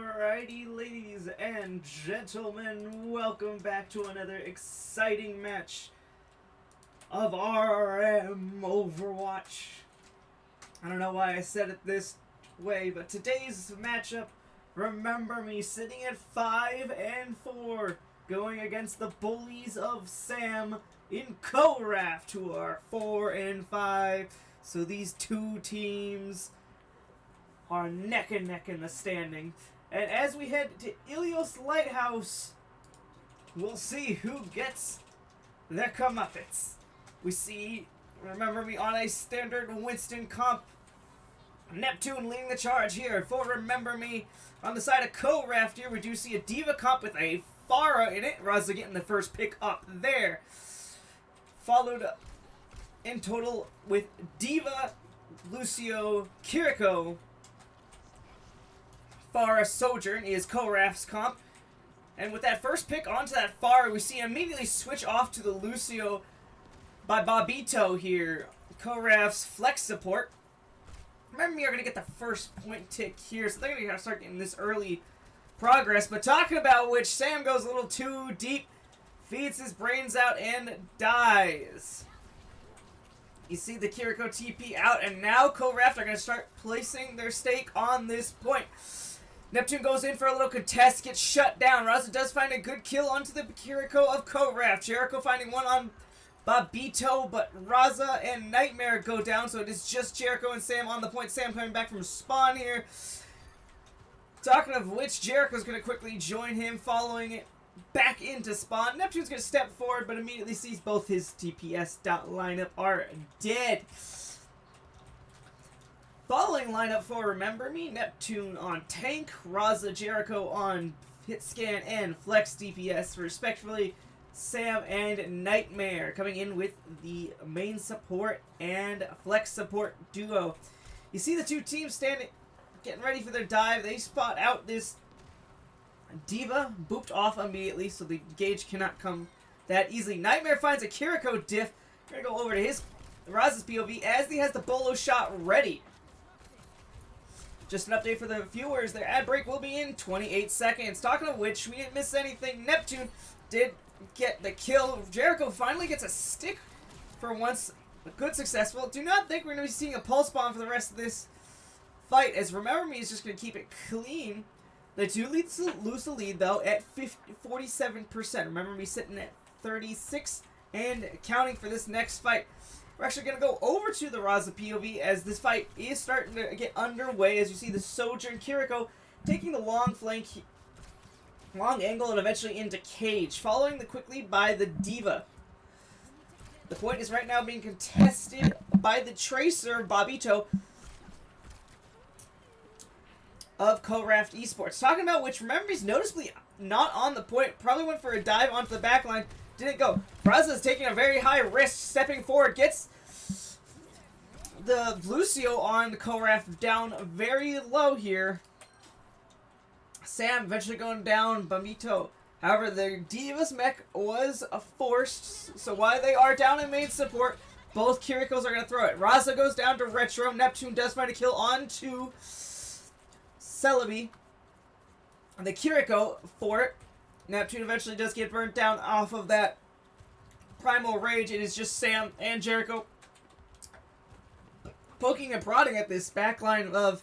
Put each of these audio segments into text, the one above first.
Alrighty, ladies and gentlemen, welcome back to another exciting match of RM Overwatch. I don't know why I said it this way, but today's matchup, remember me, sitting at 5-4, going against the bullies of Sam in Co Raft, who are 4-5. So these two teams are neck and neck in the standing. And as we head to Ilios Lighthouse, we'll see who gets their comeuppance. We see, remember me, on a standard Winston comp, Neptune leading the charge here. For Remember Me, on the side of Co Raft here, we do see a Diva comp with a Pharah in it. Raza getting the first pick up there. Followed in total with Diva, Lucio, Kiriko. Pharah Sojourn is Co Raft's comp. And with that first pick onto that Pharah, we see immediately switch off to the Lucio by Bobito here. Co Raft's flex support. Remember me are going to get the first point tick here, so they're going to start getting this early progress. But talking about which, Sam goes a little too deep, feeds his brains out, and dies. You see the Kiriko TP out, and now Co Raft are going to start placing their stake on this point. Neptune goes in for a little contest, gets shut down. Raza does find a good kill onto the Kiriko of Co Raft. Jericho finding one on Bobito, but Raza and Nightmare go down, so it is just Jericho and Sam on the point. Sam coming back from spawn here. Talking of which, Jericho's going to quickly join him, following it back into spawn. Neptune's going to step forward, but immediately sees both his TPS dot lineup are dead. Following lineup for Remember Me, Neptune on tank, Raza, Jericho on hit scan and flex DPS, respectively. Sam and Nightmare coming in with the main support and flex support duo. You see the two teams standing, getting ready for their dive. They spot out this Diva, booped off immediately, so the gauge cannot come that easily. Nightmare finds a Kiriko diff. We're going to go over to his Raza's POV as he has the bolo shot ready. Just an update for the viewers, their ad break will be in 28 seconds. Talking of which, we didn't miss anything. Neptune did get the kill. Jericho finally gets a stick for once. A good successful. Do not think we're going to be seeing a pulse bomb for the rest of this fight, as Remember Me is just going to keep it clean. They do lose the lead, though, at 47%. Remember Me sitting at 36 and counting for this next fight. We're actually going to go over to the Raza POV as this fight is starting to get underway. As you see the Sojourn Kiriko taking the long flank, long angle, and eventually into cage, following the quick lead by the Diva. The point is right now being contested by the Tracer, Bobito, of Co Raft Esports. Talking about which, Remember Me's noticeably not on the point. Probably went for a dive onto the backline. Didn't go. Raza is taking a very high risk, stepping forward, gets the Lucio on Co Raft down very low here. Sam eventually going down, Bamito. However, the Diva's mech was forced, so while they are down in main support, both Kirikos are going to throw it. Raza goes down to Retro. Neptune does find a kill onto Celebi. And the Kiriko for it. Neptune eventually does get burnt down off of that Primal Rage. It is just Sam and Jericho poking and prodding at this backline of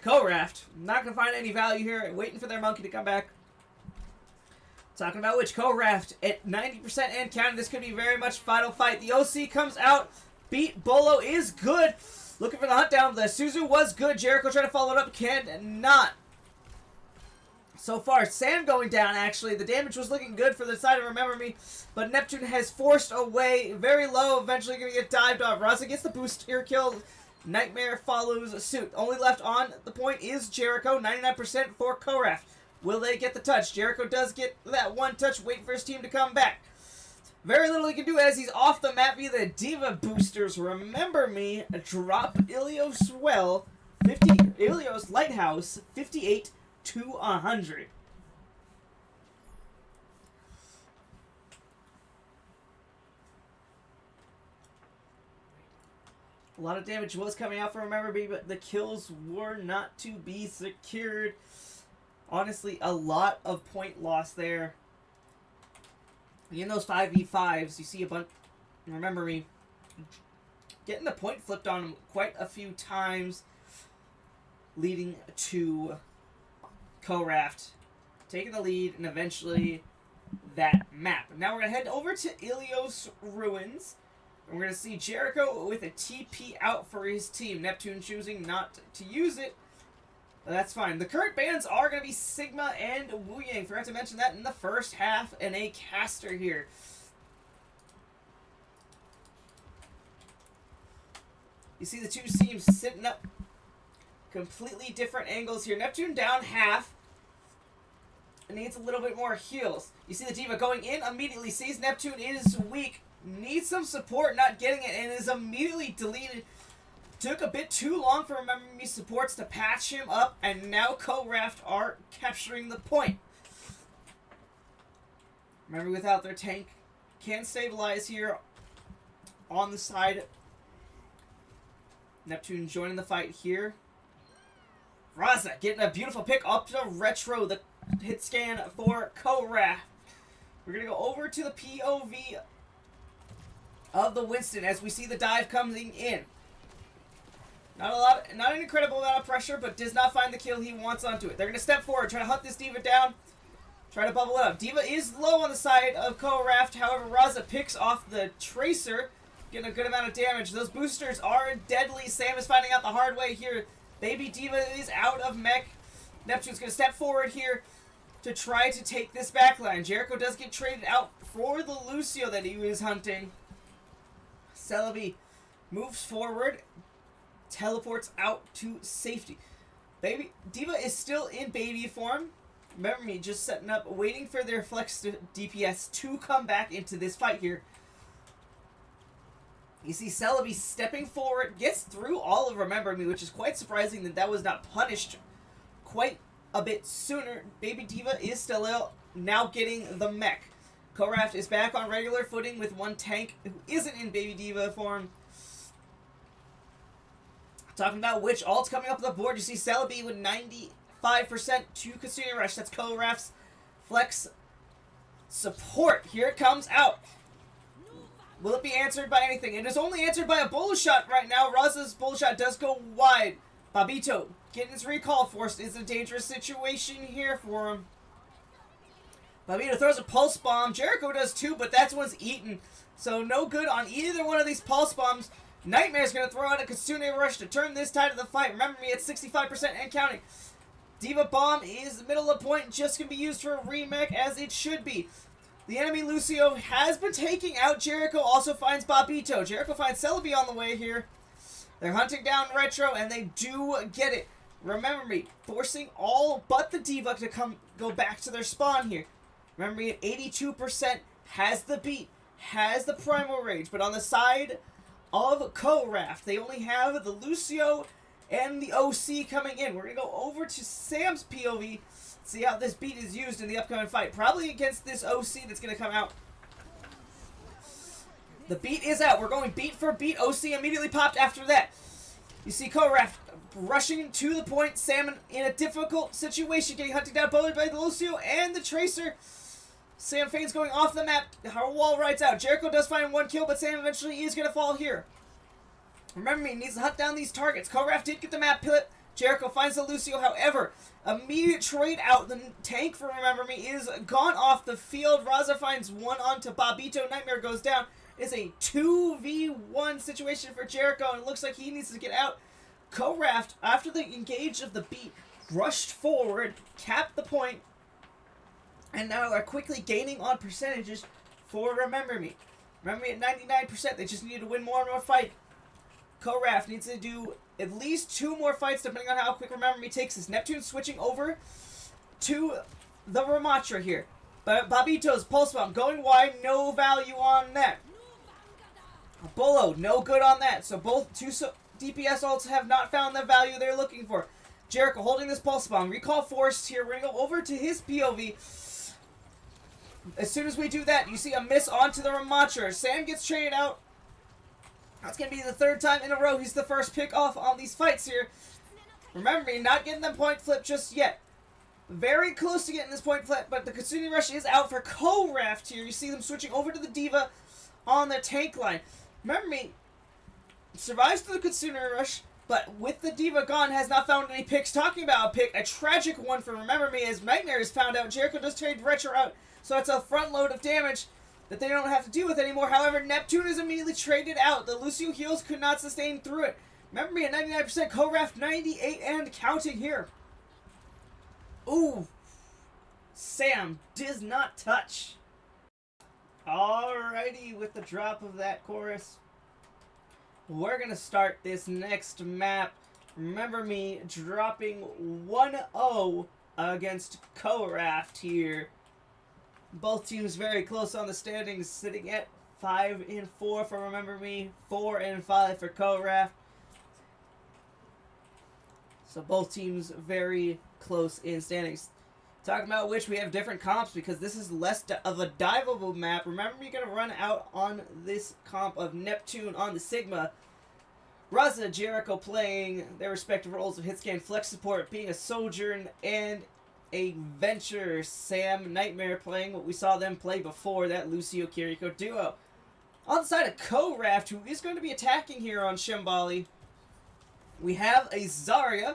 Co Raft. Not going to find any value here. Waiting for their monkey to come back. Talking about which, Co Raft at 90% and counting. This could be very much final fight. The OC comes out. Beat Bolo is good. Looking for the hunt down. The Suzu was good. Jericho trying to follow it up. Cannot. So far, Sam going down, actually. The damage was looking good for the side of Remember Me, but Neptune has forced away very low, eventually going to get dived off. Raza gets the boost here kill. Nightmare follows suit. Only left on the point is Jericho, 99% for Co Raft. Will they get the touch? Jericho does get that one touch, waiting for his team to come back. Very little he can do as he's off the map via the Diva boosters. Remember Me, drop Ilios Ilios Lighthouse, 58 to 100. A lot of damage was coming out from Remember Me, but the kills were not to be secured. Honestly, a lot of point loss there. In those 5v5s, you see a bunch... Remember Me getting the point flipped on him quite a few times, leading to Co Raft taking the lead and eventually that map. Now we're going to head over to Ilios Ruins. And we're going to see Jericho with a TP out for his team. Neptune choosing not to use it. But that's fine. The current bans are going to be Sigma and Wu Yang. Forgot to mention that in the first half. And a caster here. You see the two teams sitting up completely different angles here. Neptune down half. Needs a little bit more heals. You see the D.Va going in, immediately sees Neptune is weak. Needs some support, not getting it, and is immediately deleted. Took a bit too long for Remember Me supports to patch him up, and now Co Raft are capturing the point. Remember, without their tank, can stabilize here on the side. Neptune joining the fight here. Raza getting a beautiful pick up to Retro, the hit scan for Co Raft. We're going to go over to the POV of the Winston as we see the dive coming in. Not an incredible amount of pressure, but does not find the kill he wants onto it. They're going to step forward, try to hunt this D.Va down, try to bubble it up. D.Va is low on the side of Co Raft, however, Raza picks off the Tracer, getting a good amount of damage. Those boosters are deadly. Sam is finding out the hard way here. Baby D.Va is out of mech. Neptune's going to step forward here to try to take this backline. Jericho does get traded out for the Lucio that he was hunting. Celebi moves forward, teleports out to safety. Baby D.Va is still in baby form. Remember Me just setting up, waiting for their flex DPS to come back into this fight here. You see Celebi stepping forward, gets through all of Remember Me, which is quite surprising that was not punished quite a bit sooner. Baby D.Va is still ill, now getting the mech. Co Raft is back on regular footing with one tank who isn't in Baby D.Va form. Talking about which, ult's coming up the board. You see Celebi with 95% to Kasumi Rush. That's Co Raft's flex support. Here it comes out. Will it be answered by anything? It is only answered by a bullet shot right now. Raza's bullet shot does go wide. Babito getting his recall forced is a dangerous situation here for him. Babito throws a pulse bomb. Jericho does too, but that one's eaten. So no good on either one of these pulse bombs. Nightmare's going to throw out a Kitsune Rush to turn this tide of the fight. Remember Me at 65% and counting. D.Va Bomb is middle of the point, just going to be used for a remake as it should be. The enemy Lucio has been taking out Jericho, also finds Babito. Jericho finds Celebi on the way here. They're hunting down Retro, and they do get it. Remember Me forcing all but the D.Va to go back to their spawn here. Remember Me at 82% has the beat, has the Primal Rage, but on the side of Co Raft, they only have the Lucio and the OC coming in. We're going to go over to Sam's POV, see how this beat is used in the upcoming fight. Probably against this OC that's going to come out. The beat is out. We're going beat for beat. OC immediately popped after that. You see Co Raft rushing to the point. Sam in a difficult situation, getting hunted down both by the Lucio and the Tracer. Sam feigns going off the map. Her wall rides out. Jericho does find one kill, but Sam eventually is going to fall here. Remember Me needs to hunt down these targets. Co Raft did get the map pivot. Jericho finds the Lucio, however, immediate trade out. The tank for Remember Me is gone off the field. Raza finds one onto Babito. Nightmare goes down. It's a 2v1 situation for Jericho, and it looks like he needs to get out. Co Raft, after the engage of the beat, rushed forward, capped the point, and now are quickly gaining on percentages for Remember Me. Remember Me at 99%. They just need to win more and more fight. Co Raft needs to do at least 2 more fights depending on how quick Remember Me takes this. Neptune switching over to the Ramatra here. But Babito's Pulse Bomb going wide, no value on that. Bolo, no good on that. So both 2 DPS ults have not found the value they're looking for. Jericho holding this Pulse Bomb. Recall forced here. We're going to go over to his POV. As soon as we do that, you see a miss onto the Ramatra. Sam gets traded out. That's going to be the third time in a row he's the first pick off on these fights here. Remember me, not getting them point flip just yet. Very close to getting this point flip, but the Kitsune Rush is out for Co Raft here. You see them switching over to the Diva on the tank line. Remember me, survives through the Kitsune Rush, but with the Diva gone, has not found any picks. Talking about a pick, a tragic one for Remember Me, as Nightmare has found out. Jericho does trade Retro out, so it's a front load of damage that they don't have to deal with anymore. However, Neptune is immediately traded out. The Lucio heals could not sustain through it. Remember Me at 99%, Co Raft 98 and counting here. Ooh, Sam does not touch. Alrighty, with the drop of that chorus, we're going to start this next map. Remember Me dropping 1-0 against Co Raft here. Both teams very close on the standings, sitting at 5-4 for Remember Me, 4-5 for Co Raft. So both teams very close in standings. Talking about which, we have different comps because this is less of a diveable map. Remember, you're going to run out on this comp of Neptune on the Sigma. Raza, Jericho playing their respective roles of Hitscan Flex Support, being a Sojourn and a Venture. Sam, Nightmare playing what we saw them play before, that Lucio Kiriko duo. On the side of Co Raft, who is going to be attacking here on Shambali, we have a Zarya.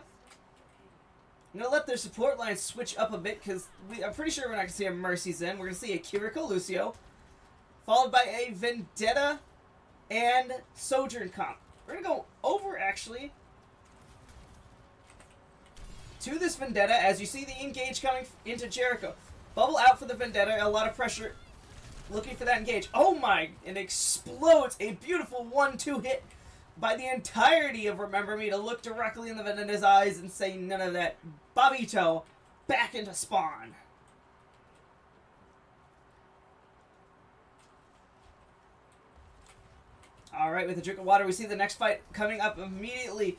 I'm going to let their support line switch up a bit because I'm pretty sure we're not going to see a Mercy Zen. We're going to see a Kiriko Lucio, followed by a Vendetta and Sojourn comp. We're going to go over, actually, to this Vendetta as you see the engage coming into Jericho. Bubble out for the Vendetta, a lot of pressure looking for that engage. Oh my, and explodes a beautiful 1-2 hit by the entirety of Remember Me to look directly in the Vendetta's eyes and say none of that. Babito back into spawn. Alright, with a drink of water, we see the next fight coming up immediately.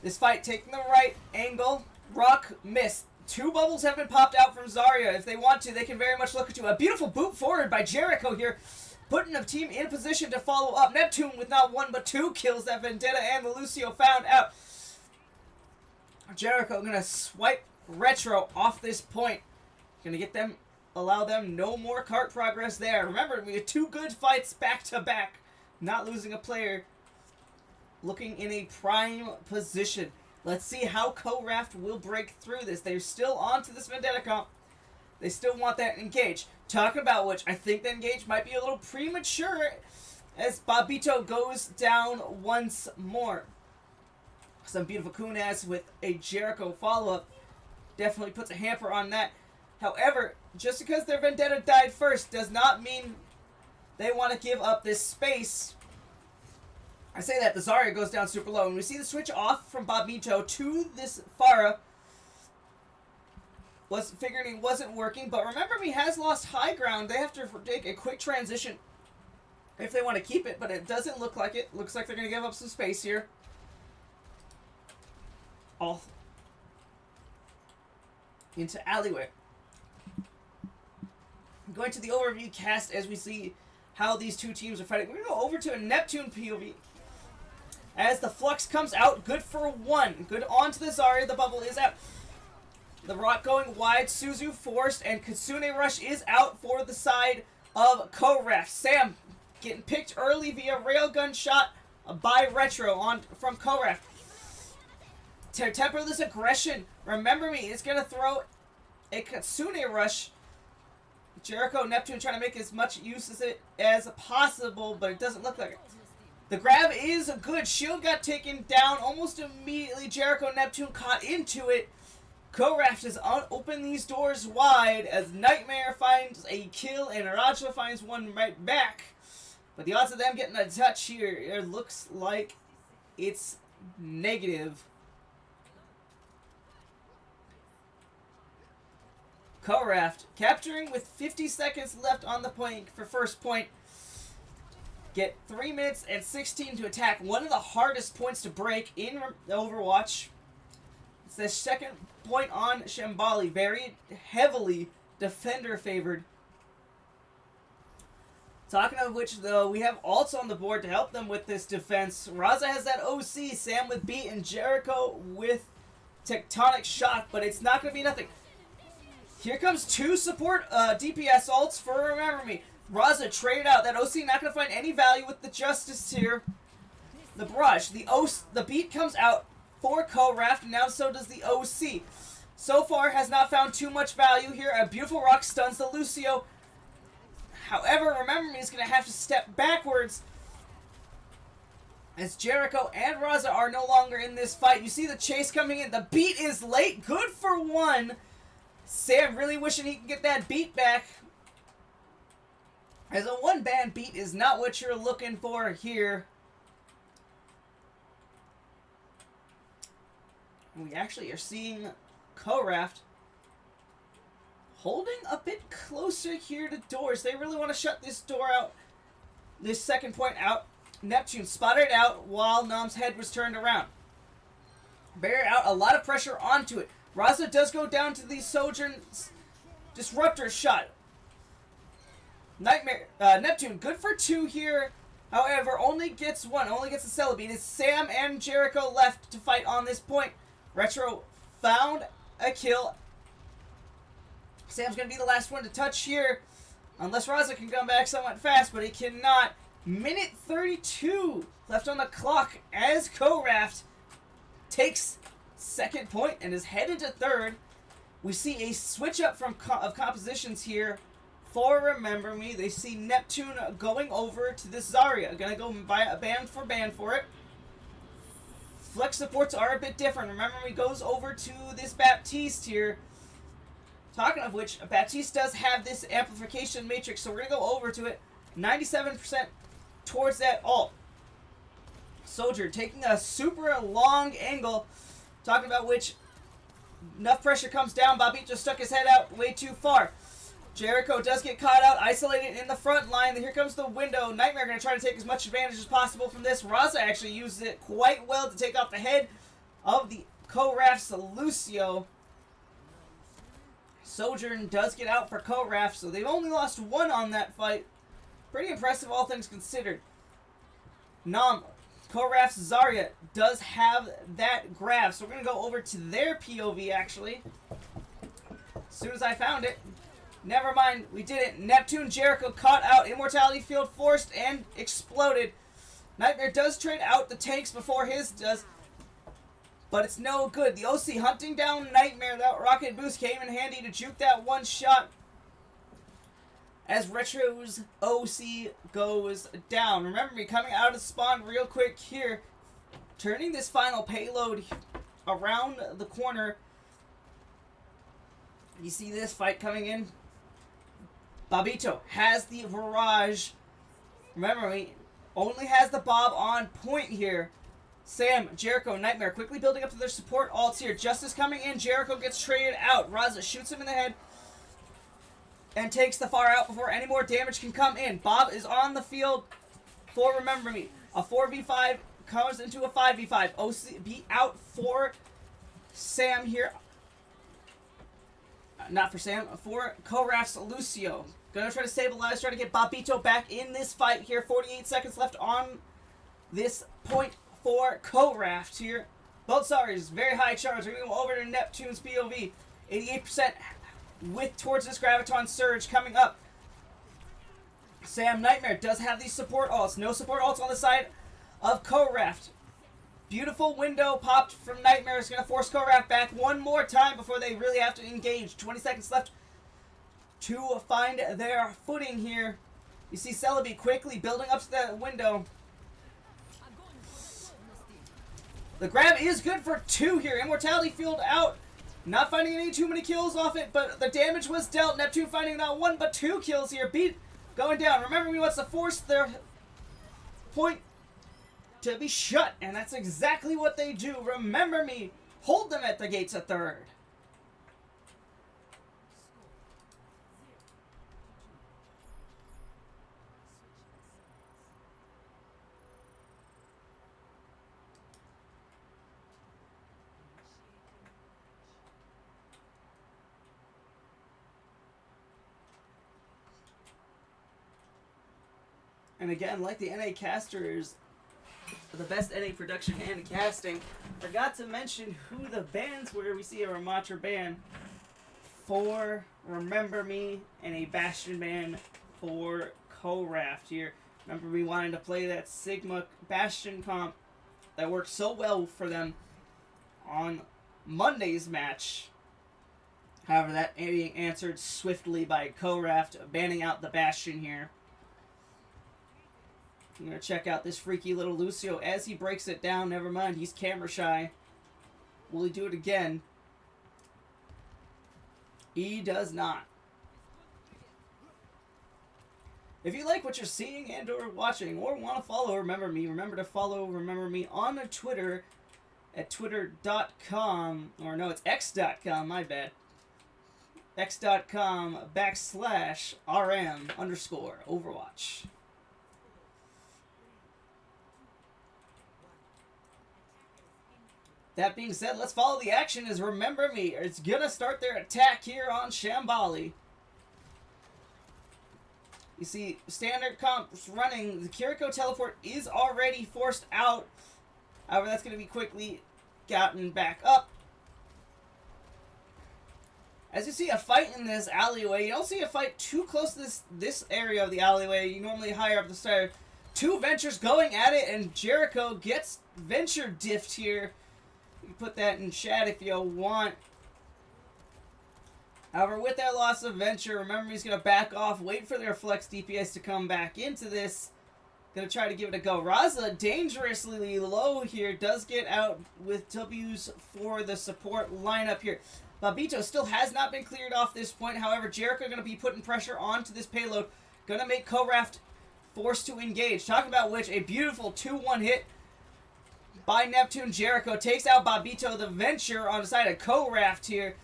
This fight taking the right angle. Rock miss. 2 bubbles have been popped out from Zarya. If they want to, they can very much look into a beautiful boot forward by Jericho here, putting the team in position to follow up. Neptune with not 1 but 2 kills. That Vendetta and the Lucio found out. Jericho gonna swipe Retro off this point. Gonna get them, allow them no more cart progress there. Remember, we had 2 good fights back to back. Not losing a player. Looking in a prime position. Let's see how Co Raft will break through this. They're still on to this Vendetta comp. They still want that engage. Talking about which, I think the engage might be a little premature as Babito goes down once more. Some beautiful Kunas with a Jericho follow-up definitely puts a hamper on that. However, just because their Vendetta died first does not mean they want to give up this space. I say that, the Zarya goes down super low, and we see the switch off from Babito to this Pharah. Was figuring it wasn't working, but Remember Me has lost high ground. They have to take a quick transition if they want to keep it, but it doesn't look like it. Looks like they're going to give up some space here. All into alleyway. Going to the overview cast as we see how these 2 teams are fighting. We're going to go over to a Neptune POV. As the Flux comes out, good for 1. Good onto the Zarya, the bubble is out. The Rock going wide, Suzu forced, and Kitsune Rush is out for the side of Co Raft. Sam getting picked early via railgun shot by Retro on from Co Raft. To temper this aggression, Remember Me is going to throw a Kitsune Rush. Jericho, Neptune trying to make as much use of it as possible, but it doesn't look like it. The grab is good. Shield got taken down almost immediately. Jericho, Neptune caught into it. Co Raft has opened these doors wide as Nightmare finds a kill and Raja finds one right back. But the odds of them getting a touch here, it looks like it's negative. Co Raft capturing with 50 seconds left on the point for first point. Get 3 minutes and 16 to attack. One of the hardest points to break in Overwatch. It's the second point on Shambali. Very heavily defender favored. Talking of which, though, we have ults on the board to help them with this defense. Raza has that OC, Sam with Beat, and Jericho with Tectonic Shock, but it's not going to be nothing. Here comes two support DPS ults for Remember Me. Raza traded out. That OC not going to find any value with the Justice here. The Barrage. The Beat comes out for Co Raft, and now so does the OC. So far, has not found too much value here. A beautiful rock stuns the Lucio. However, Remember Me is going to have to step backwards as Jericho and Raza are no longer in this fight. You see the chase coming in. The Beat is late. Good for one. Sam really wishing he could get that Beat back. As a one-band Beat is not what you're looking for here. We actually are seeing Co Raft holding a bit closer here to doors. They really want to shut this door out, this second point out. Neptune spotted it out while Nom's head was turned around. Bear out, a lot of pressure onto it. Raza does go down to the Sojourn's Disruptor shot. Neptune, good for two here. However, only gets one, only gets the Celebi. It's Sam and Jericho left to fight on this point. Retro found a kill. Sam's going to be the last one to touch here. Unless Raza can come back somewhat fast, but he cannot. Minute 32 left on the clock as Co Raft takes second point and is headed to third. We see a switch up of compositions here for Remember Me. They see Neptune going over to this Zarya. Going to go band for it. Flex supports are a bit different. Remember Me goes over to this Baptiste here. Talking of which, Baptiste does have this amplification matrix, so we're going to go over to it. 97% towards that ult. Soldier taking a super long angle. Talking about which, enough pressure comes down. Bobby just stuck his head out way too far. Jericho does get caught out, isolated in the front line. Here comes the window. Nightmare going to try to take as much advantage as possible from this. Raza actually uses it quite well to take off the head of the Co Raft's Lucio. Sojourn does get out for Co Raft, so they've only lost one on that fight. Pretty impressive, all things considered. Co Raft's Zarya does have that grab, so we're going to go over to their POV, actually. As soon as I found it. Never mind, we did it. Neptune Jericho caught out. Immortality Field forced and exploded. Nightmare does trade out the tanks before his does. But it's no good. The OC hunting down Nightmare. That rocket boost came in handy to juke that one shot. As Retro's OC goes down. Remember Me coming out of spawn real quick here. Turning this final payload around the corner. You see this fight coming in. Bobito has the barrage. Remember Me only has the Bob on point here. Sam, Jericho, Nightmare quickly building up to their support ults here. Justice coming in. Jericho gets traded out. Raza shoots him in the head and takes the far out before any more damage can come in. Bob is on the field for Remember Me. A 4v5 comes into a 5v5. OC beat out for Sam here. Not for Sam, for Co Raft's Lucio. Gonna try to stabilize, try to get Bobito back in this fight here. 48 seconds left on this point for Co Raft here. Both Saris, very high charge. We're gonna go over to Neptune's POV. 88% with towards this Graviton Surge coming up. Sam Nightmare does have these support ults. No support ults on the side of Co Raft. Beautiful window popped from Nightmare. Is going to force Co Raft back one more time before they really have to engage. 20 seconds left to find their footing here. You see Celebi quickly building up to the window. The grab is good for two here. Immortality Field out. Not finding any too many kills off it, but the damage was dealt. Neptune finding not one but two kills here. Beat going down. Remember Me wants to force their point to be shut, and that's exactly what they do. Remember Me hold them at the gates of third. And again, like the NA casters, the best NA production and casting, forgot to mention who the bands were. We see a Ramatra band for Remember Me and a Bastion band for Co Raft here. Remember Me wanting to play that Sigma Bastion comp that worked so well for them on Monday's match. However, that being answered swiftly by Co Raft, banning out the Bastion here. I'm going to check out this freaky little Lucio as he breaks it down. Never mind, he's camera shy. Will he do it again? He does not. If you like what you're seeing and or watching or want to follow Remember Me, remember to follow Remember Me on Twitter at twitter.com, or no, it's x.com, my bad. x.com/RM_Overwatch. That being said, let's follow the action as Remember Me. It's going to start their attack here on Shambali. You see, standard comps running. The Kiriko teleport is already forced out. However, that's going to be quickly gotten back up. As you see a fight in this alleyway, you don't see a fight too close to this area of the alleyway. You normally higher up the stairs. Two Ventures going at it, and Jericho gets Venture diffed here. You can put that in chat if you want. However, with that loss of Venture, remember he's going to back off, wait for their flex DPS to come back into this. Going to try to give it a go. Raza, dangerously low here, does get out with W's for the support lineup here. Babito still has not been cleared off this point. However, Jericho going to be putting pressure onto this payload. Going to make Co Raft forced to engage. Talking about which, a beautiful 2-1 hit by Neptune. Jericho takes out Babito, the Venture, on the side of Co Raft here.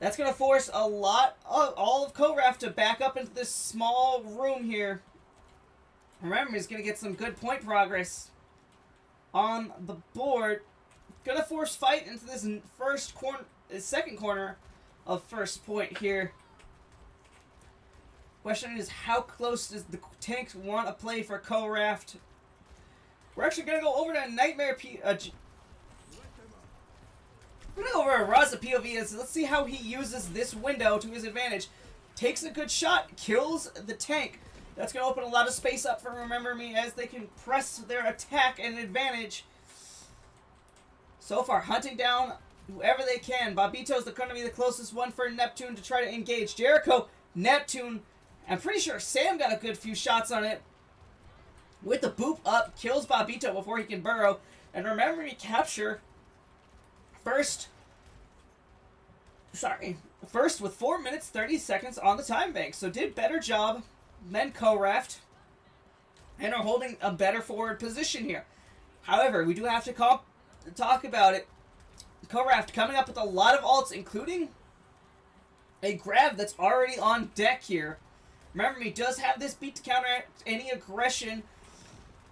That's going to force a lot of all of Co Raft to back up into this small room here. Remember, he's going to get some good point progress on the board. Going to force fight into this second corner of first point here. Question is, how close does the tanks want to play for Co Raft? We're actually going to go over to Nightmare we're going to go over to Raza POV. Let's see how he uses this window to his advantage. Takes a good shot, kills the tank. That's going to open a lot of space up for Remember Me as they can press their attack and advantage. So far, hunting down whoever they can. Babito's going to be the closest one for Neptune to try to engage. Jericho, Neptune, I'm pretty sure Sam got a good few shots on it. With the boop up, kills Babito before he can burrow. And Remember Me capture first with 4 minutes 30 seconds on the time bank. So did better job than Co Raft and are holding a better forward position here. However, we do have to talk about it. Co Raft coming up with a lot of ults, including a grab that's already on deck here. Remember Me does have this beat to counteract any aggression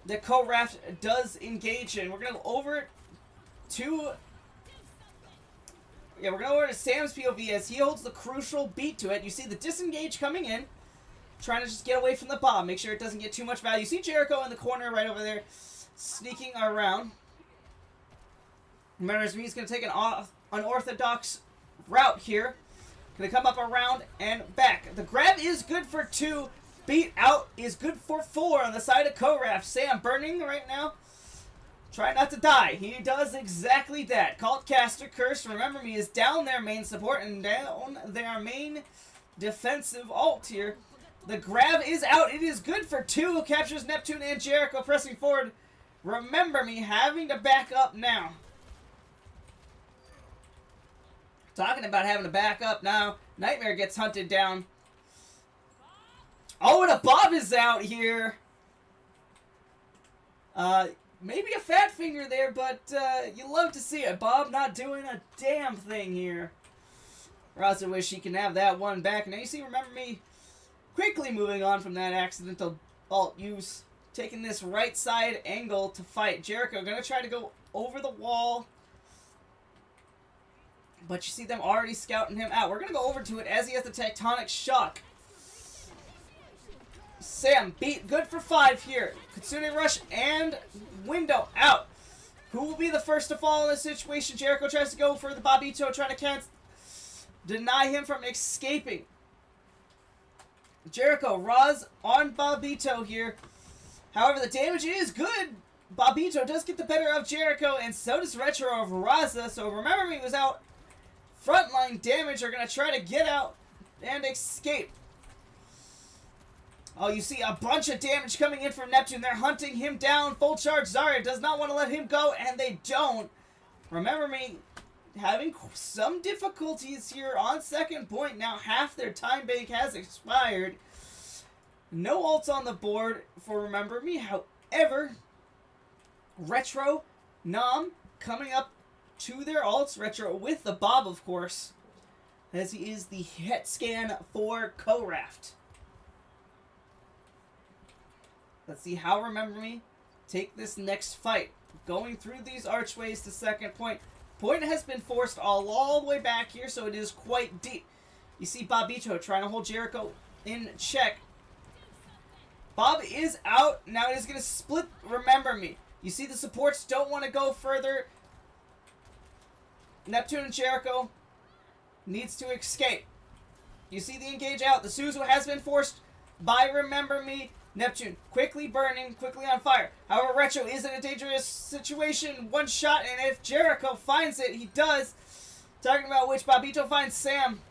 that Co Raft does engage in. We're going to go over to we're going over to Sam's POV as he holds the crucial beat to it. You see the disengage coming in, trying to just get away from the bomb, make sure it doesn't get too much value. You see Jericho in the corner right over there, sneaking around. Remember Me is going to take an unorthodox route here. Going to come up around and back. The grab is good for 2. Beat out is good for 4 on the side of Co Raft. Sam burning right now. Try not to die. He does exactly that. Cult Caster Curse, Remember Me, is down their main support and down their main defensive ult here. The grab is out. It is good for 2. Captures Neptune and Jericho pressing forward. Remember Me having to back up now. Talking about having to back up now. Nightmare gets hunted down. Oh, and a Bob is out here. Maybe a fat finger there, but you love to see it. Bob not doing a damn thing here. Raza wish he can have that one back. Now you see, Remember Me quickly moving on from that accidental ult use. Taking this right side angle to fight. Jericho going to try to go over the wall. But you see them already scouting him out. We're going to go over to it as he has the Tectonic Shock. Sam beat good for 5 here. Kitsune Rush and window out. Who will be the first to fall in this situation? Jericho tries to go for the Babito, trying to cancel, deny him from escaping. Jericho, Roz on Babito here. However, the damage is good. Babito does get the better of Jericho, and so does Retro of Raza. So remember me was out. Frontline damage are going to try to get out and escape. Oh, you see a bunch of damage coming in from Neptune. They're hunting him down. Full charge. Zarya does not want to let him go, and they don't. Remember me having some difficulties here on second point. Now half their time bank has expired. No ults on the board for Remember Me. However, Retro, Nam coming up to their ults. Retro with the Bob, of course, as he is the hit scan for Co Raft. Let's see how Remember Me take this next fight. Going through these archways to second point. Point has been forced all the way back here, so it is quite deep. You see Babito trying to hold Jericho in check. Bob is out. Now it is going to split Remember Me. You see the supports don't want to go further. Neptune and Jericho needs to escape. You see the engage out. The Suzu has been forced by Remember Me. Neptune quickly burning, quickly on fire. However, Retro is in a dangerous situation. One shot, and if Jericho finds it, he does. Talking about which, Babito finds Sam.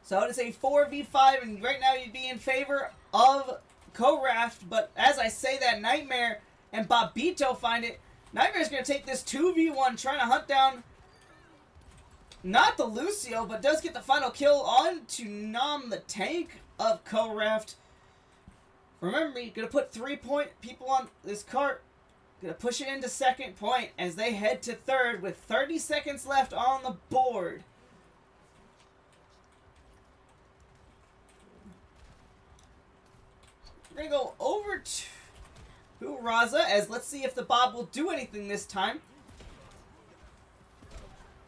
So it is a 4v5, and right now you'd be in favor of Co Raft. But as I say that, Nightmare and Babito find it. Nightmare's going to take this 2v1, trying to hunt down not the Lucio, but does get the final kill on to Nam, the tank of Co Raft. Remember Me, going to put 3 people on this cart. Going to push it into second point as they head to third with 30 seconds left on the board. We're going to go over to Raza, as let's see if the Bob will do anything this time.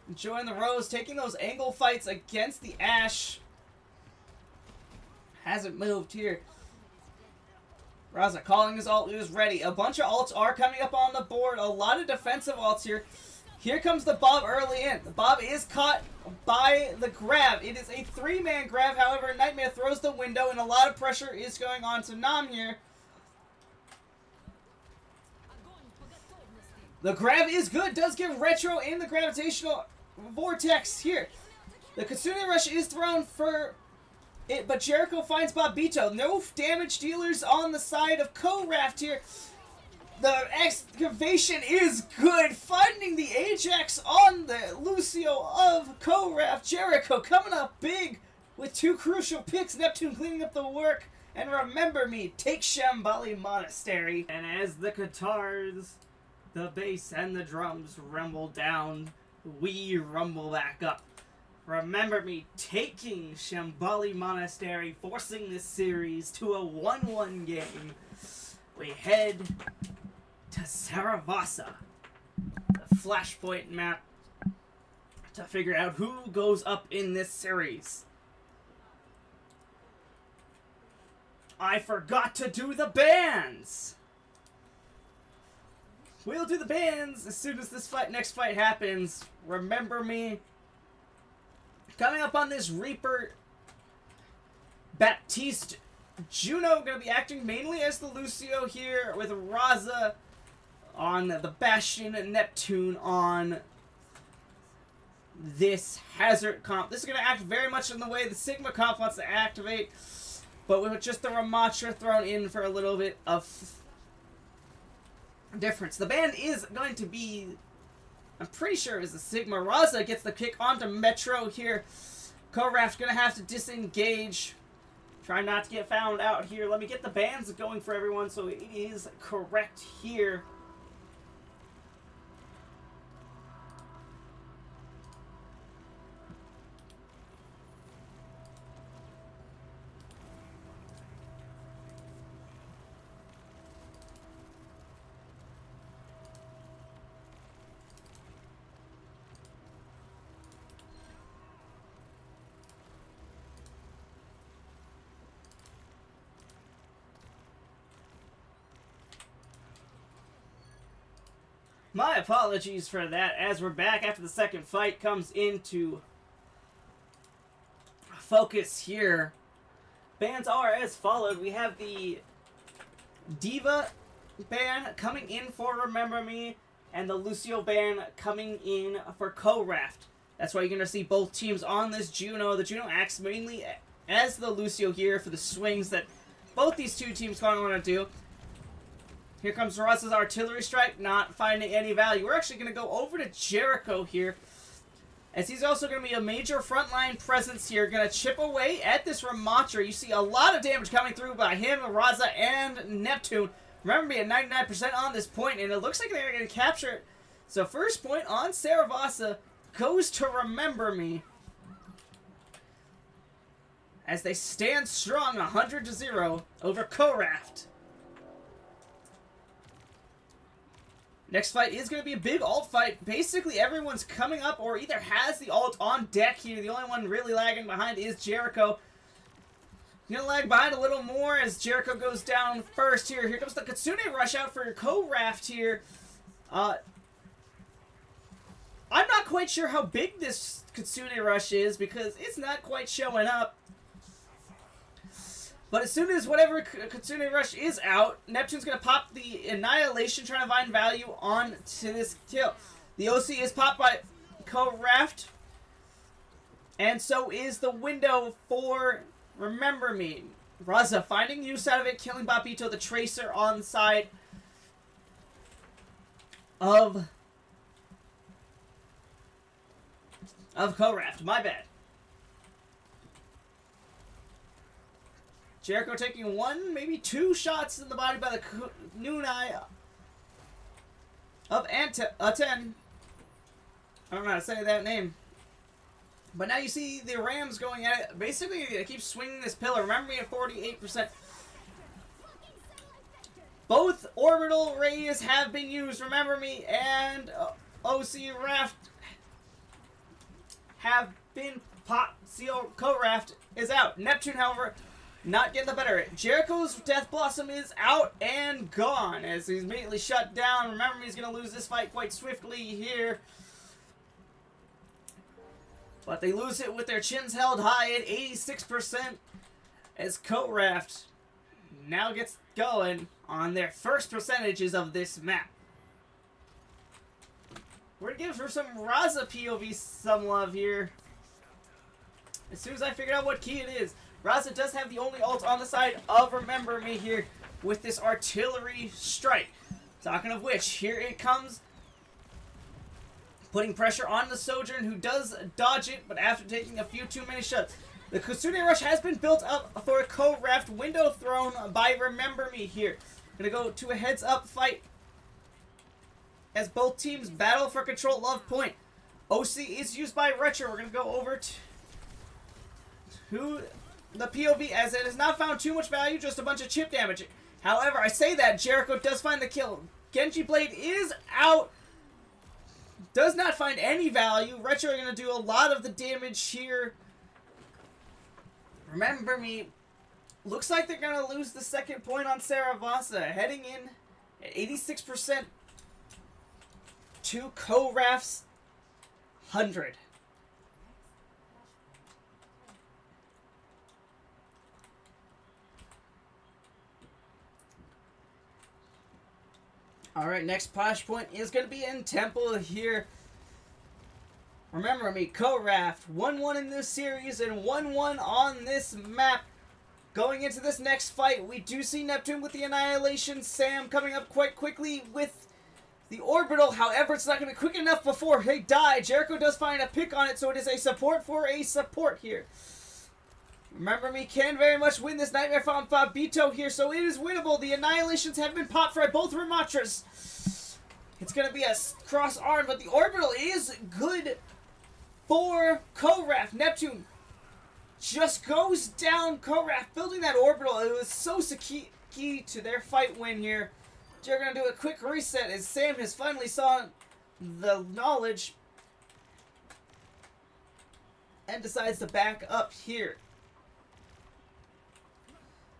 Enjoying the Rose, taking those angle fights against the Ashe. Hasn't moved here. Raza calling his ult, is ready. A bunch of ults are coming up on the board. A lot of defensive ults here. Here comes the Bob early in. The Bob is caught by the grab. It is a 3-man grab. However, Nightmare throws the window, and a lot of pressure is going on to Nam here. The grab is good. Does give Retro in the gravitational vortex here. The Kitsune Rush is thrown for it, but Jericho finds Babito. No damage dealers on the side of Co Raft here. The excavation is good, finding the Ajax on the Lucio of Co Raft. Jericho coming up big with 2 crucial picks. Neptune cleaning up the work. And Remember Me, take Shambali Monastery. And as the guitars, the bass, and the drums rumble down, we rumble back up. Remember Me taking Shambali Monastery, forcing this series to a 1-1 game. We head to Saravasa, the Flashpoint map, to figure out who goes up in this series. I forgot to do the bands! We'll do the bands as soon as this next fight happens. Remember Me. Coming up on this Reaper, Baptiste Juno going to be acting mainly as the Lucio here, with Raza on the Bastion and Neptune on this Hazard comp. This is going to act very much in the way the Sigma comp wants to activate, but with just the Ramatra thrown in for a little bit of difference. The band is going to be, I'm pretty sure, is the Sigma. Raza gets the kick onto Metro here. Co Raft going to have to disengage. Try not to get found out here. Let me get the bands going for everyone so it is correct here. My apologies for that, as we're back after the second fight comes into focus here. Bans are as followed. We have the Diva ban coming in for Remember Me, and the Lucio ban coming in for Co Raft. That's why you're going to see both teams on this Juno. The Juno acts mainly as the Lucio here for the swings that both these two teams kind of want to do. Here comes Russ's artillery strike, not finding any value. We're actually going to go over to Jericho here, as he's also going to be a major frontline presence here. Going to chip away at this Ramatra. You see a lot of damage coming through by him, Raza, and Neptune. Remember me at 99% on this point, and it looks like they're going to capture it. So first point on Saravasa goes to Remember Me, as they stand strong 100-0 over Co Raft. Next fight is going to be a big ult fight. Basically, everyone's coming up or either has the ult on deck here. The only one really lagging behind is Jericho. Going to lag behind a little more as Jericho goes down first here. Here comes the Kitsune rush out for Co Raft here. I'm not quite sure how big this Kitsune rush is because it's not quite showing up. But as soon as whatever Kitsune Rush is out, Neptune's going to pop the Annihilation, trying to find value on to this kill. The OC is popped by Co Raft, and so is the window for Remember Me. Raza finding use out of it, killing Babito, the Tracer, on the side of Co Raft. My bad. Jericho taking one, maybe two shots in the body by the Nunai of Aten. I don't know how to say that name. But now you see the Rams going at it. Basically, they keep swinging this pillar. Remember me at 48%. Both orbital rays have been used. Remember Me and OC Raft have been popped. Co Raft is out. Neptune, however, not getting the better of it. Jericho's Death Blossom is out and gone as he's immediately shut down. Remember Me, he's going to lose this fight quite swiftly here. But they lose it with their chins held high at 86% as Co Raft now gets going on their first percentages of this map. We're going to give for some Raza POV some love here. As soon as I figured out what key it is. Raza does have the only ult on the side of Remember Me here with this artillery strike. Talking of which, here it comes. Putting pressure on the Sojourn, who does dodge it, but after taking a few too many shots. The Kitsune Rush has been built up for a Co Raft, window thrown by Remember Me here. Gonna go to a heads up fight as both teams battle for control of point. OC is used by Retro. We're gonna go over to the POV, as it has not found too much value, just a bunch of chip damage. However, I say that, Jericho does find the kill. Genji Blade is out. Does not find any value. Retro are going to do a lot of the damage here. Remember Me. Looks like they're going to lose the second point on Saravasa. Heading in at 86% to Co Raft's 100. Alright, next Posh point is going to be in Temple here. Remember Me, Co Raft, 1-1 in this series and 1-1 on this map. Going into this next fight, we do see Neptune with the Annihilation, Sam coming up quite quickly with the Orbital. However, it's not going to be quick enough before they die. Jericho does find a pick on it, so it is a support for a support here. Remember Me can very much win this Nightmare from Fabito here, so it is winnable. The Annihilations have been popped for both Ramatras. It's going to be a cross arm, but the Orbital is good for Co Raft. Neptune just goes down Co Raft, building that Orbital. It was so key to their fight win here. They're going to do a quick reset as Sam has finally saw the knowledge and decides to back up here.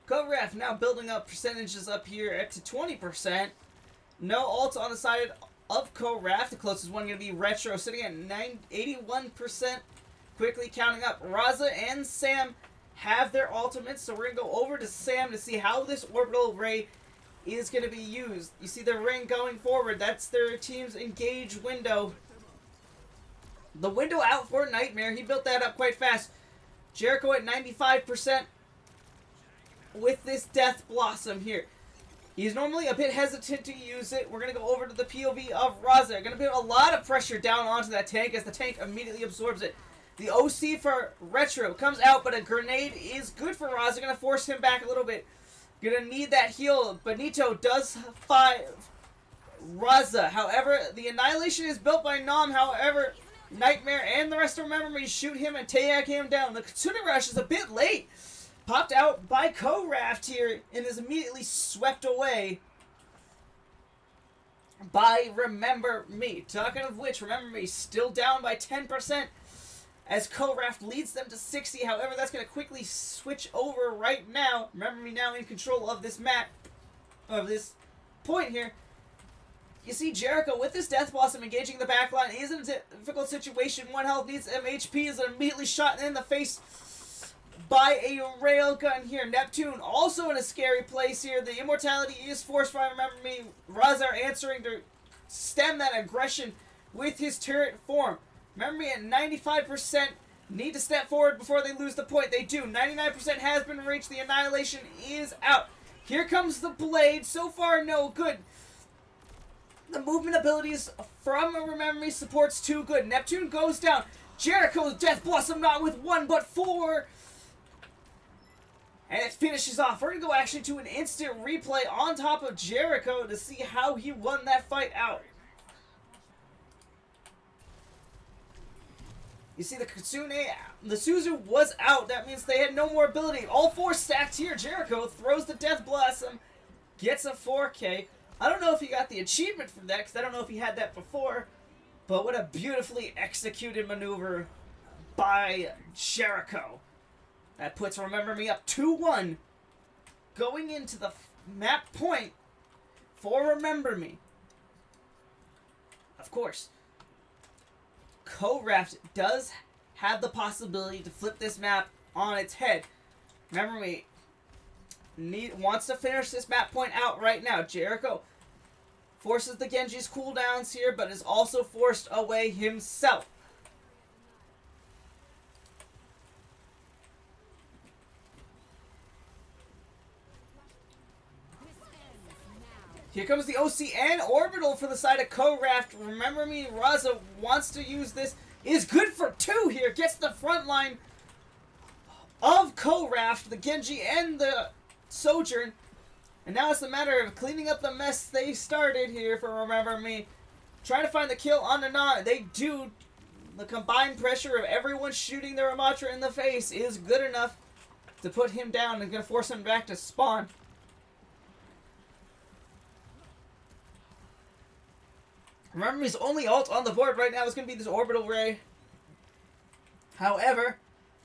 Co Raft now building up percentages up here up to 20%. No ult on the side of Co Raft. The closest one going to be Retro, sitting at 81%. Quickly counting up, Raza and Sam have their ultimates, so we're going to go over to Sam to see how this orbital ray is going to be used. You see the ring going forward. That's their team's engage window. The window out for Nightmare. He built that up quite fast. Jericho at 95% with this Death Blossom here. He's normally a bit hesitant to use it. We're going to go over to the POV of Raza. Going to put a lot of pressure down onto that tank as the tank immediately absorbs it. The OC for Retro comes out, but a grenade is good for Raza. Going to force him back a little bit. Going to need that heal. Benito does 5 Raza. However, the Annihilation is built by Nom. However, Nightmare and the rest of Remember Me shoot him and tag him down. The Kitsune Rush is a bit late. Popped out by Co Raft here and is immediately swept away by Remember Me. Talking of which, Remember Me still down by 10% as Co Raft leads them to 60. However, that's going to quickly switch over right now. Remember Me now in control of this map, of this point here. You see Jericho with this Death Blossom engaging the backline. He is in a difficult situation. 1 health, needs MHP, is immediately shot in the face by a railgun here. Neptune also in a scary place here. The immortality is forced by Remember Me. Razar answering to stem that aggression with his turret form. Remember Me at 95%. Need to step forward before they lose the point. They do. 99% has been reached. The Annihilation is out. Here comes the Blade. So far, no good. The movement abilities from Remember Me supports too good. Neptune goes down. Jericho's Death Blossom not with 1 but 4. And it finishes off. We're going to go actually to an instant replay on top of Jericho to see how he won that fight out. You see the Kitsune, the Suzu was out. That means they had no more ability. All 4 stacked here. Jericho throws the Death Blossom. Gets a 4K. I don't know if he got the achievement from that, because I don't know if he had that before. But what a beautifully executed maneuver by Jericho. That puts Remember Me up 2-1. Going into the map point for Remember Me. Of course, Co Raft does have the possibility to flip this map on its head. Remember Me wants to finish this map point out right now. Jericho forces the Genji's cooldowns here, but is also forced away himself. Here comes the OC and Orbital for the side of Co Raft. Remember Me, Raza wants to use this. Is good for 2 here. Gets the front line of Co Raft, the Genji and the Sojourn. And now it's a matter of cleaning up the mess they started here for Remember Me. Trying to find the kill on the knot. They do. The combined pressure of everyone shooting the Ramatra in the face is good enough to put him down and going to force him back to spawn. Remember Me's only ult on the board right now is going to be this Orbital Ray. However,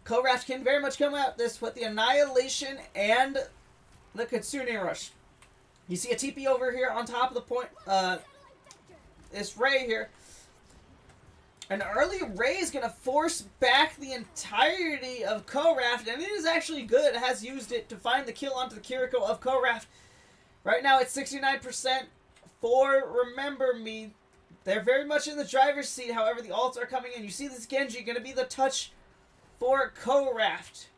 Co Raft can very much come out this with the Annihilation and the Kitsune Rush. You see a TP over here on top of the point, this Ray here. An early Ray is going to force back the entirety of Co Raft, and it is actually good. It has used it to find the kill onto the Kiriko of Co Raft. Right now it's 69% for Remember Me. They're very much in the driver's seat, however, the ults are coming in. You see this Genji going to be the touch for Co Raft.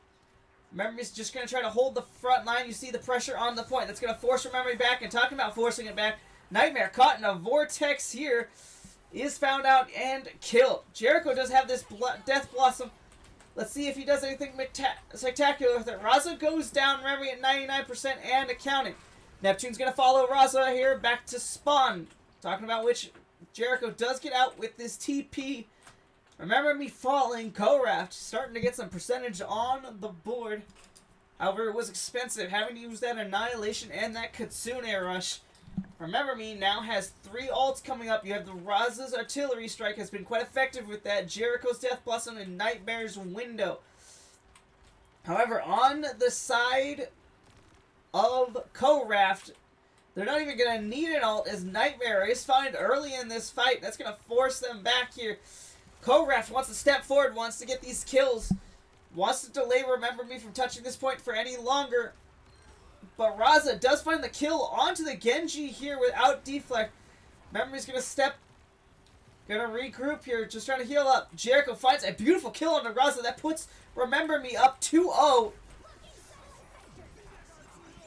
Remember Me's just going to try to hold the front line. You see the pressure on the point. That's going to force Remember Me back. And talking about forcing it back, Nightmare caught in a vortex here is found out and killed. Jericho does have this Death Blossom. Let's see if he does anything spectacular with it. Raza goes down, Remember Me at 99% and accounting. Neptune's going to follow Raza here back to spawn. Talking about which, Jericho does get out with this TP. Remember Me falling. Co Raft starting to get some percentage on the board. However, it was expensive having to use that Annihilation and that Kitsune Rush. Remember Me now has 3 ults coming up. You have the Raza's Artillery Strike has been quite effective with that. Jericho's Death Blossom and Nightmare's Window. However, on the side of Co Raft, They're not even going to need an ult as Nightmare is found early in this fight. That's going to force them back here. Co Raft wants to step forward, wants to get these kills. Wants to delay Remember Me from touching this point for any longer. But Raza does find the kill onto the Genji here without deflect. Remember Me's going to step. Going to regroup here, just trying to heal up. Jericho finds a beautiful kill on the Raza that puts Remember Me up 2-0.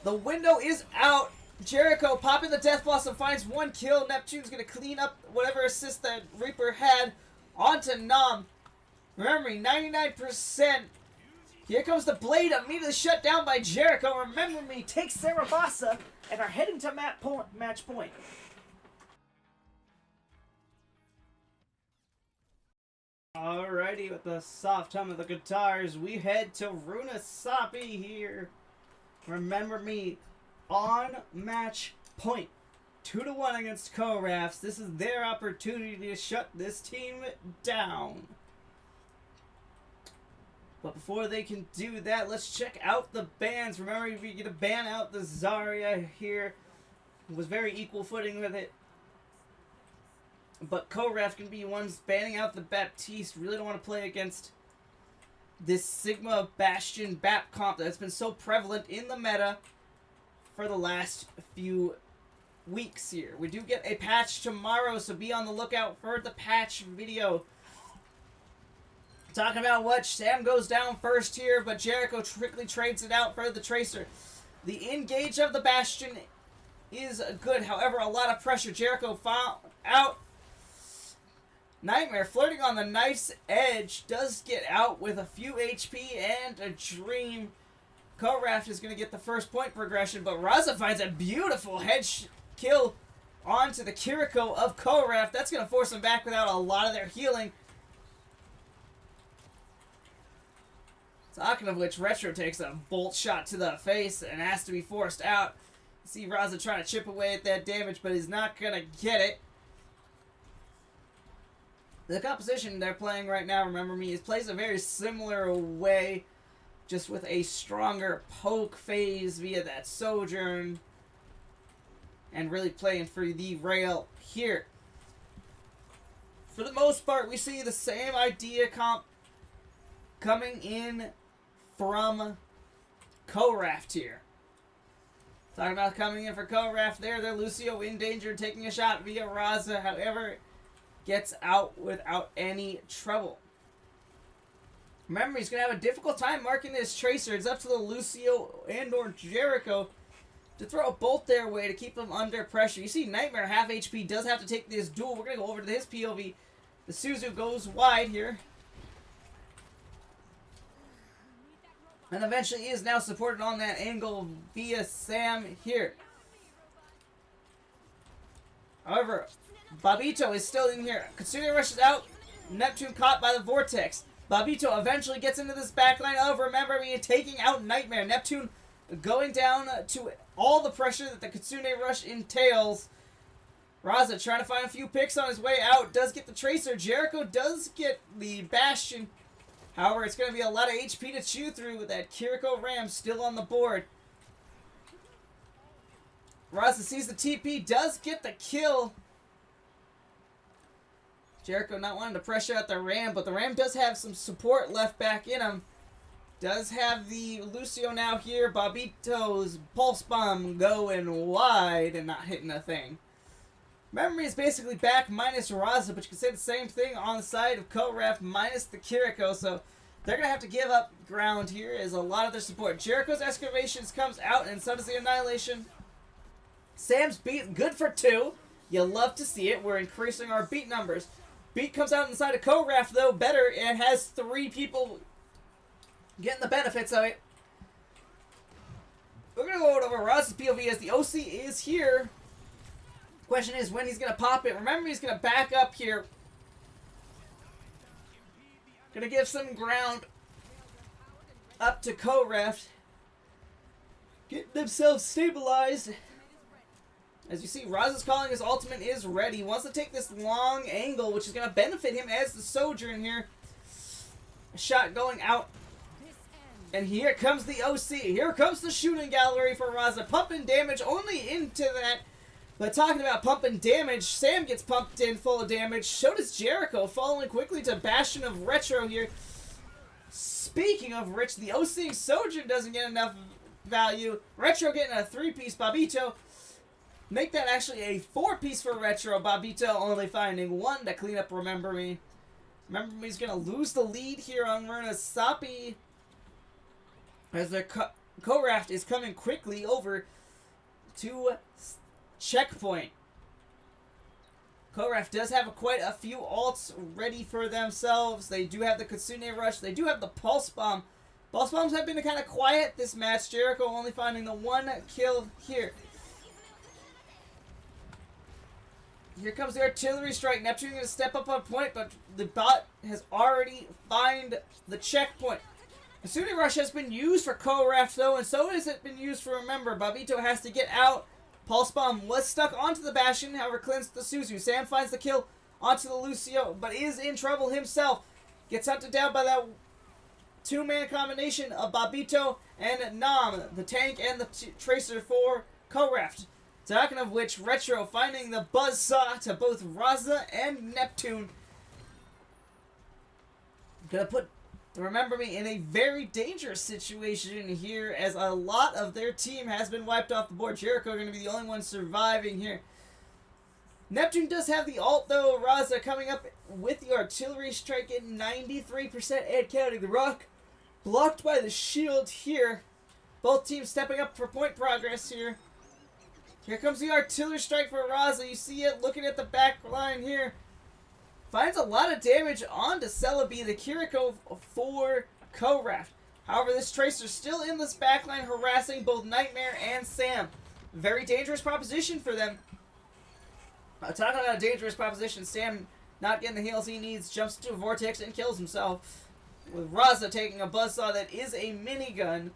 The window is out. Jericho popping the Death Blossom finds one kill. Neptune's going to clean up whatever assist that Reaper had onto Nam. Remember Me, 99%. Here comes the Blade, immediately shut down by Jericho. Remember Me takes Sarabasa and are heading to match point. Alrighty, with the soft hum of the guitars, we head to Runa Sapi here. Remember Me on match point. 2-1 against Co Rafts. This is their opportunity to shut this team down. But before they can do that, let's check out the bans. Remember, we get to ban out the Zarya here. It was very equal footing with it. But Co Raft can be ones banning out the Baptiste. Really don't want to play against this Sigma Bastion Bap comp that's been so prevalent in the meta for the last few weeks here. We do get a patch tomorrow, so be on the lookout for the patch video. Talking about what Sam goes down first here, but Jericho quickly trades it out for the Tracer. The engage of the Bastion is good, however, a lot of pressure. Jericho found out. Nightmare flirting on the knife's edge does get out with a few HP and a dream. Co Raft is going to get the first point progression, but Raza finds a beautiful head kill onto the Kiriko of Co Raft. That's going to force them back without a lot of their healing. Talking of which, Retro takes a bolt shot to the face and has to be forced out. You see Raza trying to chip away at that damage, but he's not going to get it. The composition they're playing right now, Remember Me, plays a very similar way, just with a stronger poke phase via that Sojourn, and really playing for the rail here. For the most part, we see the same idea comp coming in from Co Raft here. Talking about coming in for Co Raft there, they're Lucio in danger, taking a shot via Raza, however, gets out without any trouble. Remember, he's going to have a difficult time marking this Tracer. It's up to the Lucio and or Jericho to throw a bolt their way to keep them under pressure. You see Nightmare, half HP, does have to take this duel. We're going to go over to his POV. The Suzu goes wide here. And eventually is now supported on that angle via Sam here. However, Babito is still in here. Kitsune rushes out. Neptune caught by the Vortex. Babito eventually gets into this backline of Remember Me and taking out Nightmare. Neptune going down to all the pressure that the Kitsune rush entails. Raza trying to find a few picks on his way out. Does get the Tracer. Jericho does get the Bastion. However, it's going to be a lot of HP to chew through with that Kiriko Ram still on the board. Raza sees the TP. Does get the kill. Jericho not wanting to pressure out the Ram, but the Ram does have some support left back in him. Does have the Lucio now here. Babito's Pulse Bomb going wide and not hitting a thing. Memory is basically back minus Raza, but you can say the same thing on the side of Co Raft minus the Kiriko, so they're going to have to give up ground here as a lot of their support. Jericho's Excavations comes out, and so does the Annihilation. Sam's beat, good for 2. You love to see it. We're increasing our beat numbers. Beat comes out inside of Co Raft, though, better, and has 3 people getting the benefits of it. We're going to go over Raza's POV as the OC is here. Question is when he's going to pop it. Remember, he's going to back up here. Going to give some ground up to Co Raft. Getting themselves stabilized. As you see, Raza's calling his ultimate is ready. He wants to take this long angle, which is going to benefit him as the Sojourn here. A shot going out. And here comes the OC. Here comes the shooting gallery for Raza. Pumping damage only into that. But talking about pumping damage, Sam gets pumped in full of damage. So does Jericho, following quickly to Bastion of Retro here. Speaking of which, the OC Sojourn doesn't get enough value. Retro getting a 3-piece Babito. Make that actually a 4-piece for Retro. Babito only finding 1 to clean up Remember Me. Remember Me's going to lose the lead here on Myrna Sapi. As their Co Raft is coming quickly over to checkpoint. Co Raft does have quite a few ults ready for themselves. They do have the Kitsune Rush. They do have the Pulse Bomb. Pulse Bombs have been kind of quiet this match. Jericho only finding the 1 kill here. Here comes the Artillery Strike. Neptune going to step up on point, but the bot has already found the checkpoint. Kitsune Rush has been used for Co Raft though, and so has it been used for Remember. Babito has to get out. Pulse Bomb was stuck onto the Bastion, however cleansed the Suzu. Sam finds the kill onto the Lucio, but is in trouble himself. Gets hunted down by that 2-man combination of Babito and Nam, the tank and the Tracer for Co Raft. Talking of which, Retro finding the Buzzsaw to both Raza and Neptune. Gonna put Remember Me in a very dangerous situation here, as a lot of their team has been wiped off the board. Jericho going to be the only one surviving here. Neptune does have the ult though. Raza coming up with the Artillery Strike at 93% and counting. The rock blocked by the shield here. Both teams stepping up for point progress here. Here comes the Artillery Strike for Raza. You see it looking at the back line here. Finds a lot of damage onto Celebi, the Kiriko for Co Raft. However, this Tracer still in this backline, harassing both Nightmare and Sam. Very dangerous proposition for them. Talking about a dangerous proposition, Sam not getting the heals he needs, jumps into a vortex and kills himself. With Raza taking a Buzzsaw that is a minigun.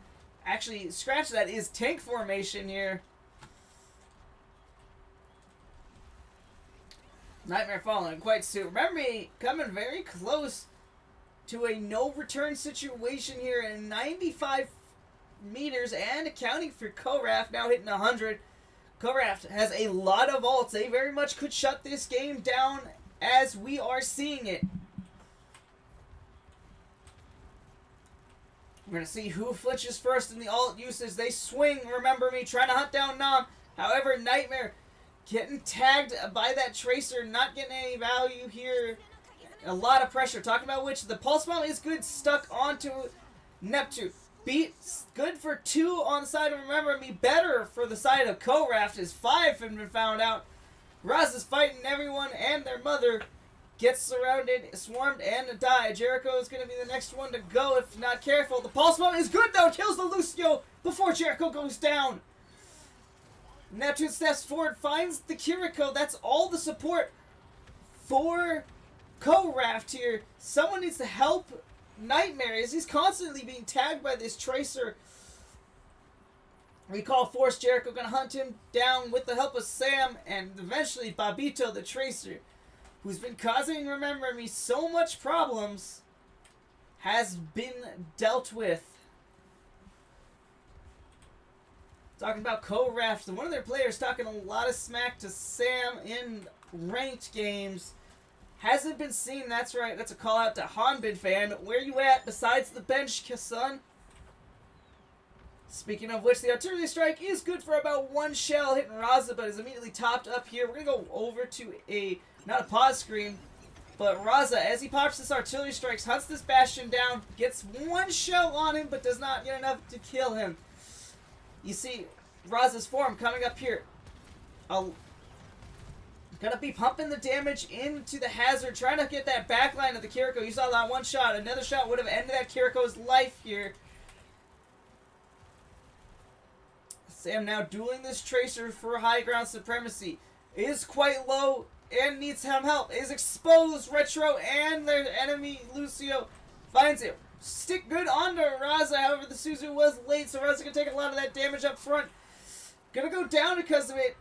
Actually, scratch that, is tank formation here. Nightmare falling quite soon. Remember Me coming very close to a no-return situation here at 95 meters and accounting for Co Raft, now hitting 100. Co Raft has a lot of ults. They very much could shut this game down as we are seeing it. We're going to see who flinches first in the ult uses. They swing, Remember Me, trying to hunt down Nam. However, Nightmare getting tagged by that Tracer, not getting any value here. A lot of pressure. Talking about which, the Pulse Bomb is good, stuck onto Neptune. Beats good for 2 on the side of Remember Me. Better for the side of Co Raft, as 5 have been found out. Raz is fighting everyone and their mother. Gets surrounded, swarmed, and died. Jericho is going to be the next one to go if not careful. The Pulse Bomb is good though. Kills the Lucio before Jericho goes down. Neptune steps forward, finds the Kiriko. That's all the support for Co Raft here. Someone needs to help Nightmare, as he's constantly being tagged by this Tracer. Recall Force. Jericho gonna hunt him down with the help of Sam and eventually Babito the Tracer, who's been causing Remember Me so much problems, has been dealt with. Talking about Co Raft, one of their players talking a lot of smack to Sam in ranked games. Hasn't been seen, that's right, that's a call out to Hanbin fan. Where you at besides the bench, son? Speaking of which, the Artillery Strike is good for about 1 shell, hitting Raza, but is immediately topped up here. We're going to go over to not a pause screen, but Raza, as he pops this Artillery Strikes, hunts this Bastion down, gets 1 shell on him, but does not get enough to kill him. You see Raza's form coming up here. Gonna be pumping the damage into the hazard, trying to get that backline of the Kiriko. You saw that 1 shot. Another shot would have ended that Kiriko's life here. Sam now dueling this Tracer for high ground supremacy. Is quite low and needs some help. Is exposed. Retro and their enemy Lucio finds it. Stick good onto Raza, however the Suzu was late, so Raza can take a lot of that damage up front. Gonna go down because of it.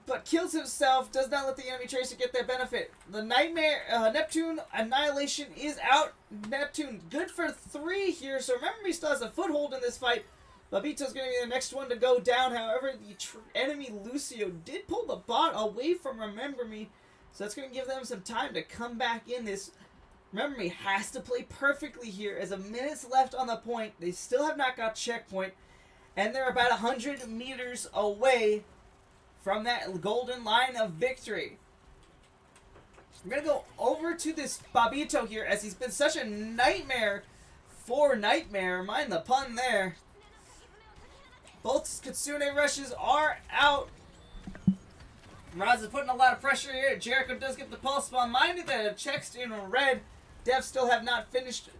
but kills himself, does not let the enemy tracer get their benefit. The Nightmare, Neptune Annihilation is out. Neptune good for 3 here, so Remember Me still has a foothold in this fight. Babito's going to be the next one to go down. However, the enemy Lucio did pull the bot away from Remember Me, so that's going to give them some time to come back in this. Remember Me has to play perfectly here as a minute's left on the point. They still have not got checkpoint, and they're about 100 meters away from that golden line of victory. I'm going to go over to this Babito here as he's been such a nightmare for Nightmare. Mind the pun there. Both Kitsune rushes are out. Raz is putting a lot of pressure here. Jericho does get the pulse bomb. Minded that it checks in red. Devs still have not fixed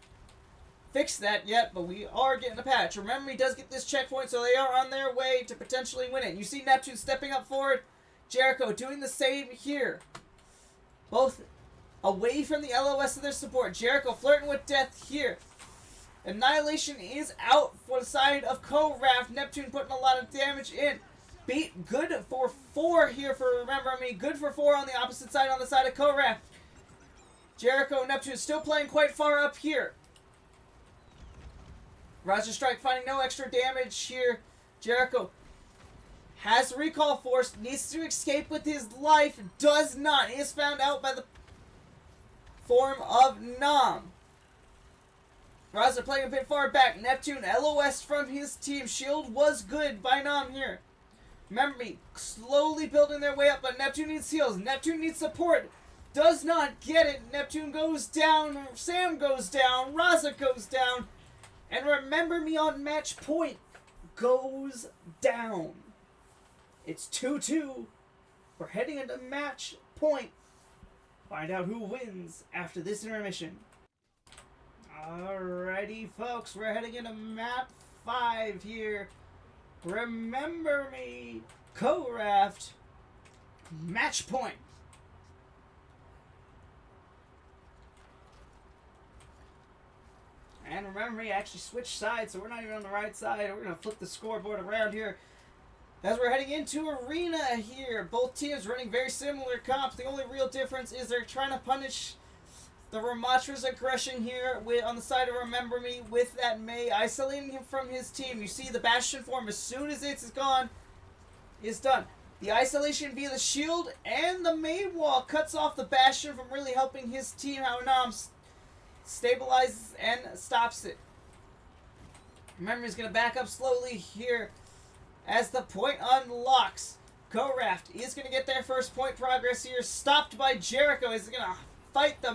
that yet, but we are getting a patch. Remember, he does get this checkpoint, so they are on their way to potentially win it. You see Neptune stepping up forward. Jericho doing the same here. Both away from the LOS of their support. Jericho flirting with death here. Annihilation is out for the side of Co Raft. Neptune putting a lot of damage in. Beat good for 4 here for Remember Me. Good for 4 on the opposite side, on the side of Co Raft. Jericho and Neptune still playing quite far up here. Roger Strike finding no extra damage here. Jericho has recall force, needs to escape with his life, does not. He is found out by the form of Nam. Raza playing a bit far back. Neptune LOS from his team. Shield was good by Nam here. Remember Me slowly building their way up, but Neptune needs heals. Neptune needs support. Does not get it. Neptune goes down. Sam goes down. Raza goes down. And Remember Me on match point goes down. It's 2-2. We're heading into match point. Find out who wins after this intermission. Alrighty, folks. We're heading into map 5 here. Remember Me, Co Raft, match point. And Remember Me actually switched sides, so we're not even on the right side. We're going to flip the scoreboard around here as we're heading into arena here. Both teams running very similar comps. The only real difference is they're trying to punish the Ramatra's aggression here on the side of Remember Me with that Mei, isolating him from his team. You see the Bastion form, as soon as it's gone, is done. The isolation via the shield and the Mei wall cuts off the Bastion from really helping his team. How Nam stabilizes and stops it. Remember, he's going to back up slowly here as the point unlocks. Co Raft is going to get their first point progress here. Stopped by Jericho. He's going to fight the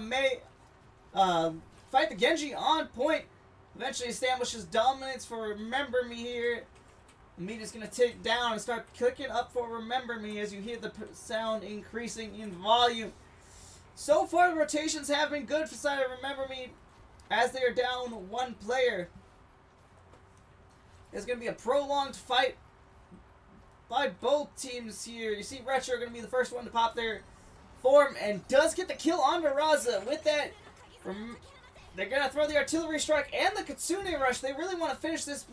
fight the Genji on point. Eventually establishes dominance for Remember Me here. Amita's going to take down and start clicking up for Remember Me as you hear the sound increasing in volume. So far, the rotations have been good for the side of Remember Me as they are down 1 player. It's going to be a prolonged fight by both teams here. You see Retro going to be the first one to pop their form and does get the kill on Raza. With that, they're going to throw the artillery strike and the Kitsune rush. They really want to finish this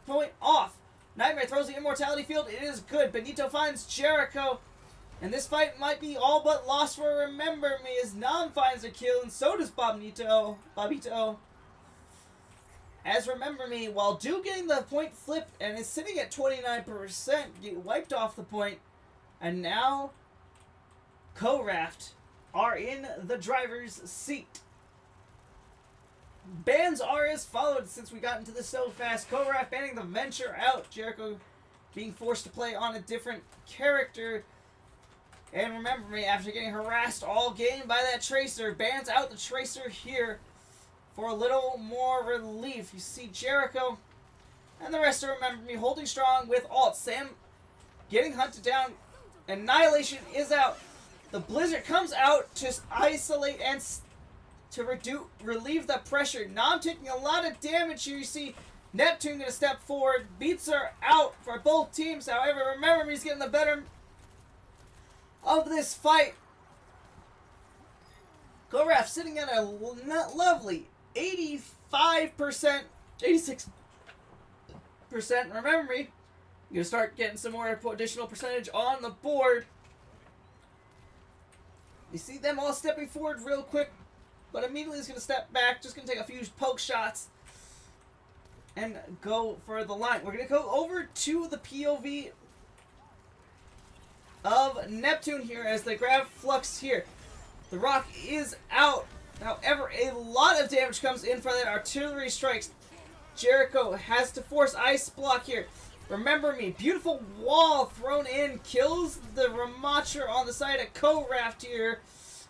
point off. Nightmare throws the immortality field. It is good. Benito finds Jericho. And this fight might be all but lost for Remember Me as Nam finds a kill, and so does Babito. As Remember Me, while do getting the point flipped and is sitting at 29%, get wiped off the point. And now, Co Raft are in the driver's seat. Bans are as followed since we got into this so fast. Co Raft banning the Venture out. Jericho being forced to play on a different character. And Remember Me, after getting harassed all game by that Tracer, bans out the Tracer here for a little more relief. You see Jericho and the rest of Remember Me holding strong with ult. Sam getting hunted down. Annihilation is out. The Blizzard comes out to isolate and to relieve the pressure. Nam taking a lot of damage here. You see Neptune going to step forward. Beats are out for both teams. However, Remember Me is getting the better of this fight. Co Raft sitting at a lovely 85%, 86%. Remember Me You're going to start getting some more additional percentage on the board. You see them all stepping forward real quick, but immediately is going to step back. Just going to take a few poke shots and go for the line. We're going to go over to the POV of Neptune here as they grab Flux here. The rock is out. However, a lot of damage comes in from that artillery strikes. Jericho has to force ice block here. Remember me, beautiful wall thrown in, kills the Ramatra on the side of Co Raft here.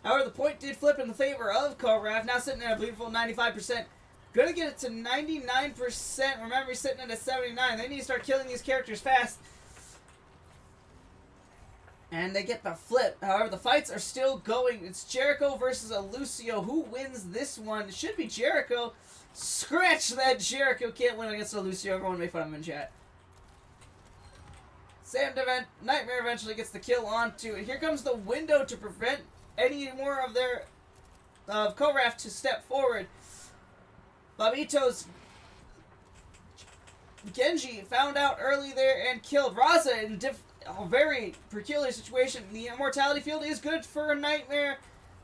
However, the point did flip in the favor of Co Raft, now sitting at a beautiful 95%. Gonna get it to 99%. Remember, he's sitting at a 79. They need to start killing these characters fast. And they get the flip. However, the fights are still going. It's Jericho versus Lucio. Who wins this one? It should be Jericho. Scratch that. Jericho can't win against Lucio. Everyone make fun of him in chat. Nightmare eventually gets the kill onto it. Here comes the window to prevent any more of their Co Raft to step forward. Babito's Genji found out early there and killed Raza in a very peculiar situation. The immortality field is good for a Nightmare,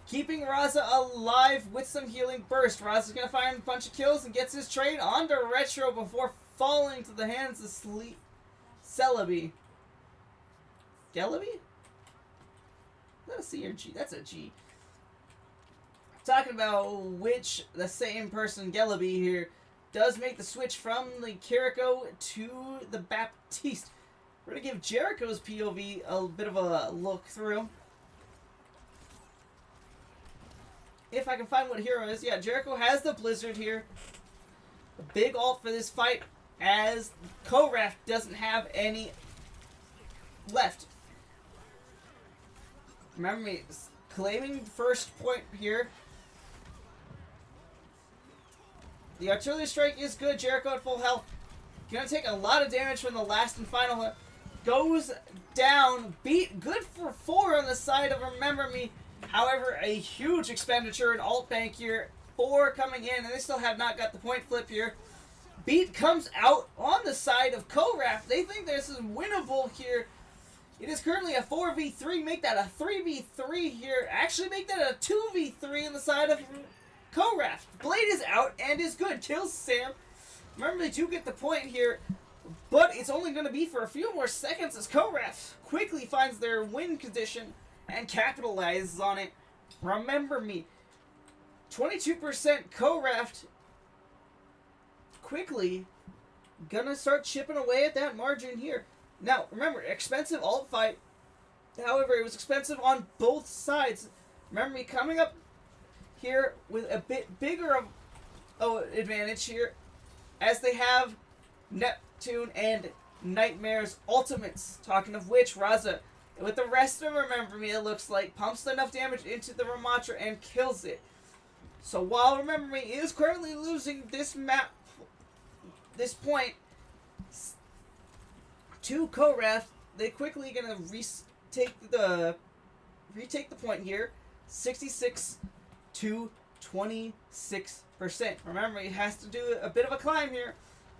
keeping Raza alive with some healing burst. Raza's gonna find a bunch of kills and gets his trade onto Retro before falling to the hands of Celebi. Gelebi? Is that a C or G? That's a G. Talking about which the same person, Gelebi here, does make the switch from the Kiriko to the Baptiste. We're going to give Jericho's POV a bit of a look through. If I can find what hero is. Yeah, Jericho has the Blizzard here. A big ult for this fight as Co Raft doesn't have any left. Remember me, claiming first point here. The artillery strike is good. Jericho at full health. Gonna take a lot of damage from the last and final hit. Goes down. Beat good for 4 on the side of Remember Me. However, a huge expenditure in alt bank here. 4 coming in, and they still have not got the point flip here. Beat comes out on the side of Co Raft. They think this is winnable here. It is currently a 4v3. Make that a 3v3 here. Actually, make that a 2v3 on the side of Co Raft. Blade is out and is good. Kills Sam. Remember, they do get the point here, but it's only going to be for a few more seconds as Co Raft quickly finds their win condition and capitalizes on it. Remember Me. 22% Co Raft quickly gonna start chipping away at that margin here. Now, remember, expensive alt fight. However, it was expensive on both sides. Remember Me coming up here with a bit bigger of advantage here, as they have Neptune and Nightmare's ultimates. Talking of which, Raza, with the rest of Remember Me, it looks like, pumps enough damage into the Ramatra and kills it. So while Remember Me is currently losing this point to Co Raft, they quickly gonna retake the point here, 66 to 26%. Remember, he has to do a bit of a climb here,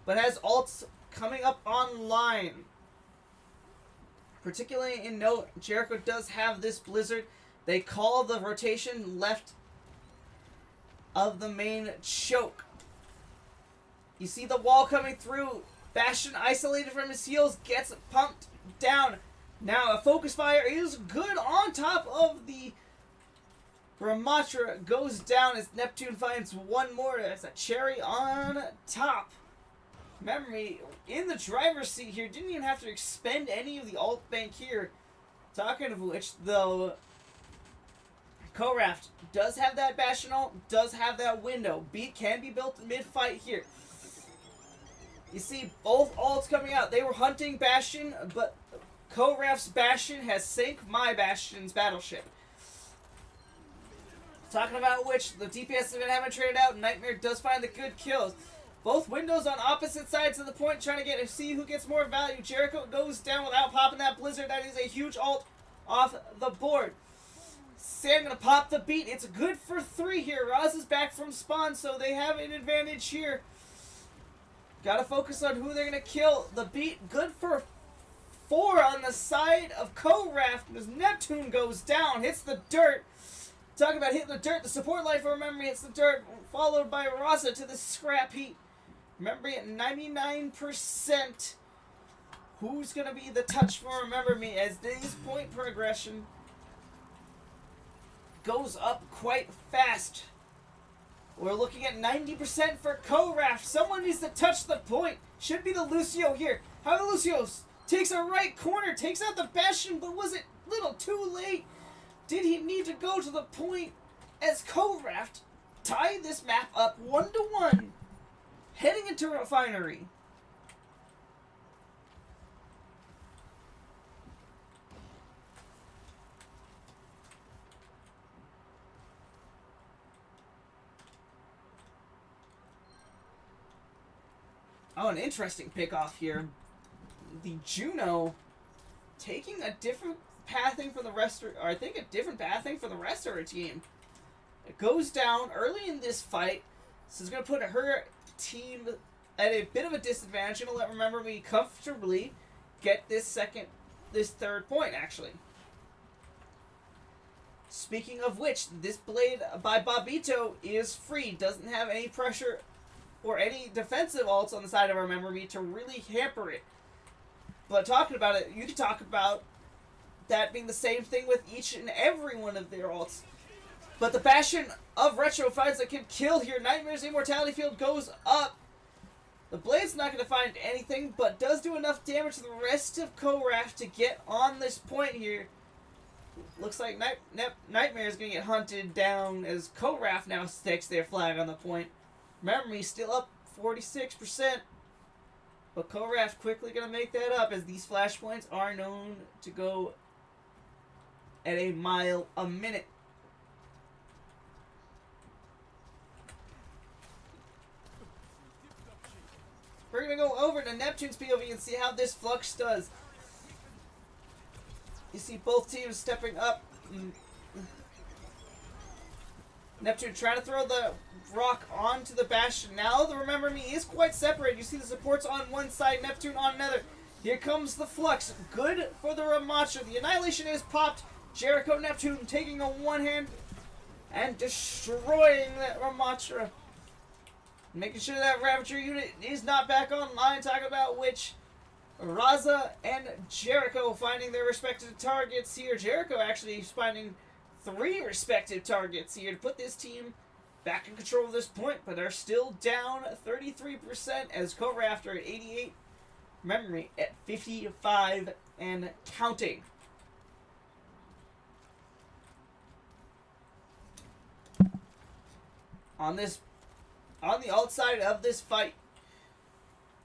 but has ults coming up online. Particularly in note, Jericho does have this Blizzard. They call the rotation left of the main choke. You see the wall coming through. Bastion isolated from his heals, gets pumped down. Now a focus fire is good on top of the Ramatra, goes down as Neptune finds one more. That's a cherry on top. Remember Me in the driver's seat here, didn't even have to expend any of the alt bank here. Talking of which, though, Co Raft does have that Bastion ult, does have that window. Beat can be built mid-fight here. You see both ults coming out. They were hunting Bastion, but Co Raft's Bastion has sank my Bastion's battleship. Talking about which, the DPS have been having traded out. Nightmare does find the good kills. Both windows on opposite sides of the point, trying to see who gets more value. Jericho goes down without popping that Blizzard. That is a huge ult off the board. Sam gonna pop the Beat. It's good for 3 here. Raz is back from spawn, so they have an advantage here. Gotta focus on who they're gonna kill. The Beat, good for the side of Co Raft as Neptune goes down, hits the dirt. Talking about hitting the dirt, the support life for Remember Me hits the dirt, followed by Raza to the scrap heap. Remember Me at 99%. Who's going to be the touch for Remember Me as this point progression goes up quite fast. We're looking at 90% for Co Raft. Someone needs to touch the point. Should be the Lucio here. How the Lucio takes a right corner, takes out the Bastion, but was it a little too late? Did he need to go to the point as Co Raft tied this map up 1-1, heading into Refinery? Oh, an interesting pick-off here. The Juno taking a different pathing for the rest, or I think a different pathing for the rest of her team. It goes down early in this fight, so it's going to put her team at a bit of a disadvantage. It'll let Remember Me comfortably get this third point, actually. Speaking of which, this blade by Bobito is free, doesn't have any pressure or any defensive ults on the side of Remember Me to really hamper it. But talking about it, you could talk about that being the same thing with each and every one of their ults. But the Bastion of Retro finds that can kill here. Nightmare's Immortality Field goes up. The Blade's not going to find anything, but does do enough damage to the rest of Co Raft to get on this point here. Looks like Nightmare is going to get hunted down as Co Raft now sticks their flag on the point. Remember Me still up 46%. But Co Raft quickly going to make that up as these flashpoints are known to go at a mile a minute. We're going to go over to Neptune's POV and see how this Flux does. You see both teams stepping up. Neptune trying to throw the rock onto the Bastion. Now the Remember Me is quite separated. You see the supports on one side, Neptune on another. Here comes the Flux. Good for the Ramacha. The Annihilation is popped. Jericho Neptune taking a one-hand and destroying that Ramacha. Making sure that Ravager unit is not back online. Talking about which Raza and Jericho finding their respective targets here. Jericho actually finding 3 respective targets here to put this team back in control of this point, but they're still down 33% as Co Raft are at 88. Remember Me at 55 and counting. On the alt side of this fight,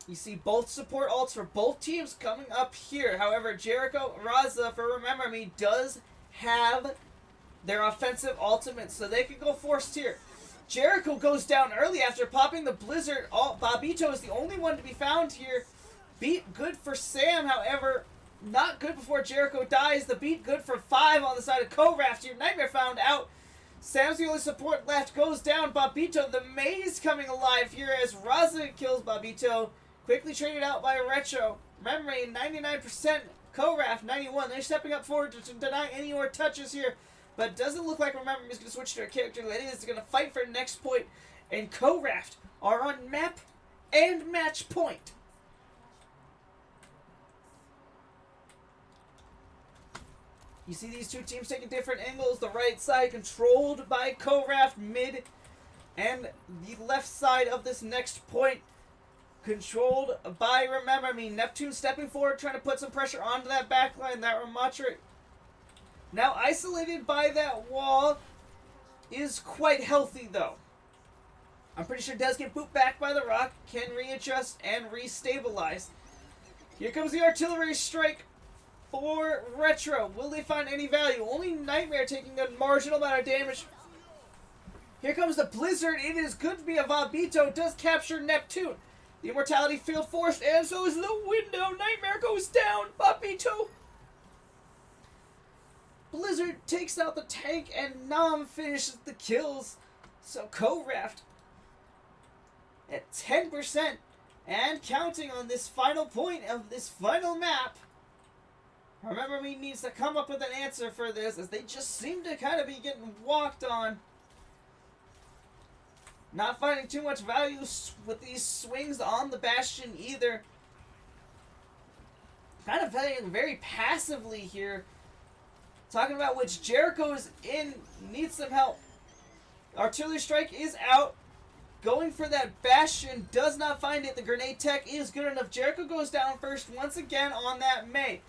you see both support ults for both teams coming up here. However, Jericho Raza for Remember Me does have their offensive ultimate, so they can go forced here. Jericho goes down early after popping the Blizzard. Bobito is the only one to be found here. Beat good for Sam, however, not good before Jericho dies. The beat good for 5 on the side of Co Raft here. Nightmare found out. Sam's the only support left. Goes down. Bobito, the maze coming alive here as Raza kills Bobito. Quickly traded out by Retro. Remember Me 99%. Co Raft 91. They're stepping up forward to deny any more touches here. But it doesn't look like Remember Me is going to switch to a character that is going to fight for next point. And Co Raft are on map and match point. You see these two teams taking different angles. The right side controlled by Co Raft mid. And the left side of this next point controlled by Remember Me. Neptune stepping forward, trying to put some pressure onto that backline. That Ramatra, now isolated by that wall, is quite healthy though. I'm pretty sure does get booped back by the rock, can readjust and restabilize. Here comes the artillery strike for Retro. Will they find any value? Only Nightmare taking a marginal amount of damage. Here comes the Blizzard. It is good to be a Bobito. Does capture Neptune. The Immortality Field forced, and so is the window. Nightmare goes down. Bobito. Blizzard takes out the tank, and Nam finishes the kills. So Co Raft at 10% and counting on this final point of this final map. Remember Me needs to come up with an answer for this, as they just seem to kind of be getting walked on. Not finding too much value with these swings on the Bastion either. Kind of playing very passively here. Talking about which Jericho is in, needs some help. Artillery Strike is out. Going for that Bastion, does not find it. The grenade tech is good enough. Jericho goes down first once again on that May.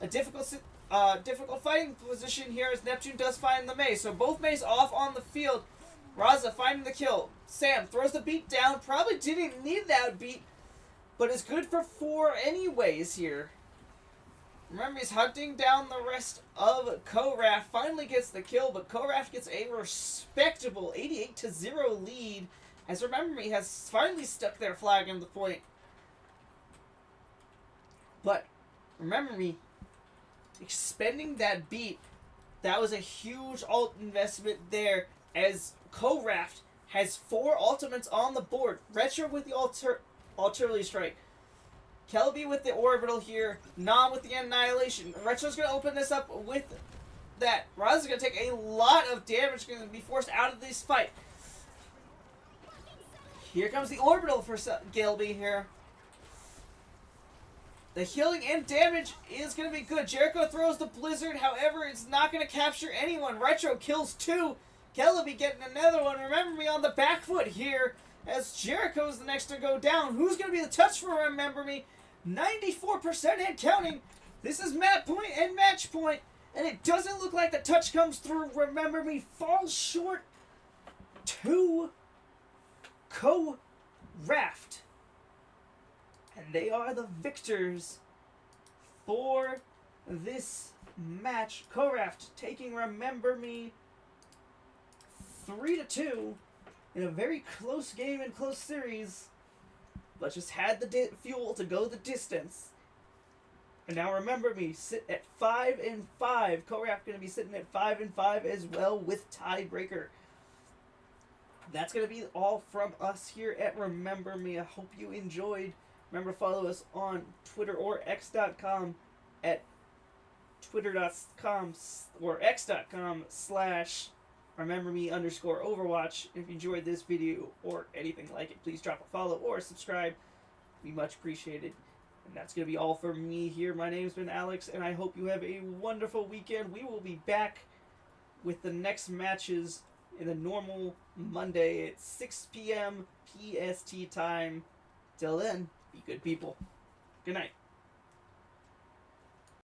A difficult fighting position here as Neptune does find the May. So both Mays off on the field. Raza finding the kill. Sam throws the beat down. Probably didn't need that beat, but it's good for 4 anyways here. Remember, he's hunting down the rest of Co Raft. Finally gets the kill, but Co Raft gets a respectable 88-0 lead, as Remember Me has finally stuck their flag in the point. But Remember Me expending that beat, that was a huge ult investment there, as Co Raft has 4 ultimates on the board. Retro with the artillery strike. Kelby with the orbital here. Nam with the annihilation. Retro's going to open this up with that. Raz is going to take a lot of damage. Going to be forced out of this fight. Here comes the orbital for Gelby here. The healing and damage is going to be good. Jericho throws the blizzard. However, it's not going to capture anyone. Retro kills 2. Kelby getting another one. Remember Me on the back foot here, as Jericho's the next to go down. Who's going to be the touch for Remember Me? 94% and counting. This is map point and match point, and it doesn't look like the touch comes through. Remember Me falls short to Co Raft, and they are the victors for this match. Co Raft taking Remember Me 3-2 in a very close game and close series, but just had the fuel to go the distance. And now Remember Me sit at 5-5. Co Raft going to be sitting at 5-5 as well with tiebreaker. That's going to be all from us here at Remember Me. I hope you enjoyed. Remember to follow us on Twitter or x.com at twitter.com or x.com/RememberMe_Overwatch. If you enjoyed this video or anything like it, please drop a follow or subscribe. Be much appreciated. And that's going to be all for me here. My name's been Alex, and I hope you have a wonderful weekend. We will be back with the next matches in the normal Monday at 6 p.m. PST time. Till then, be good people. Good night.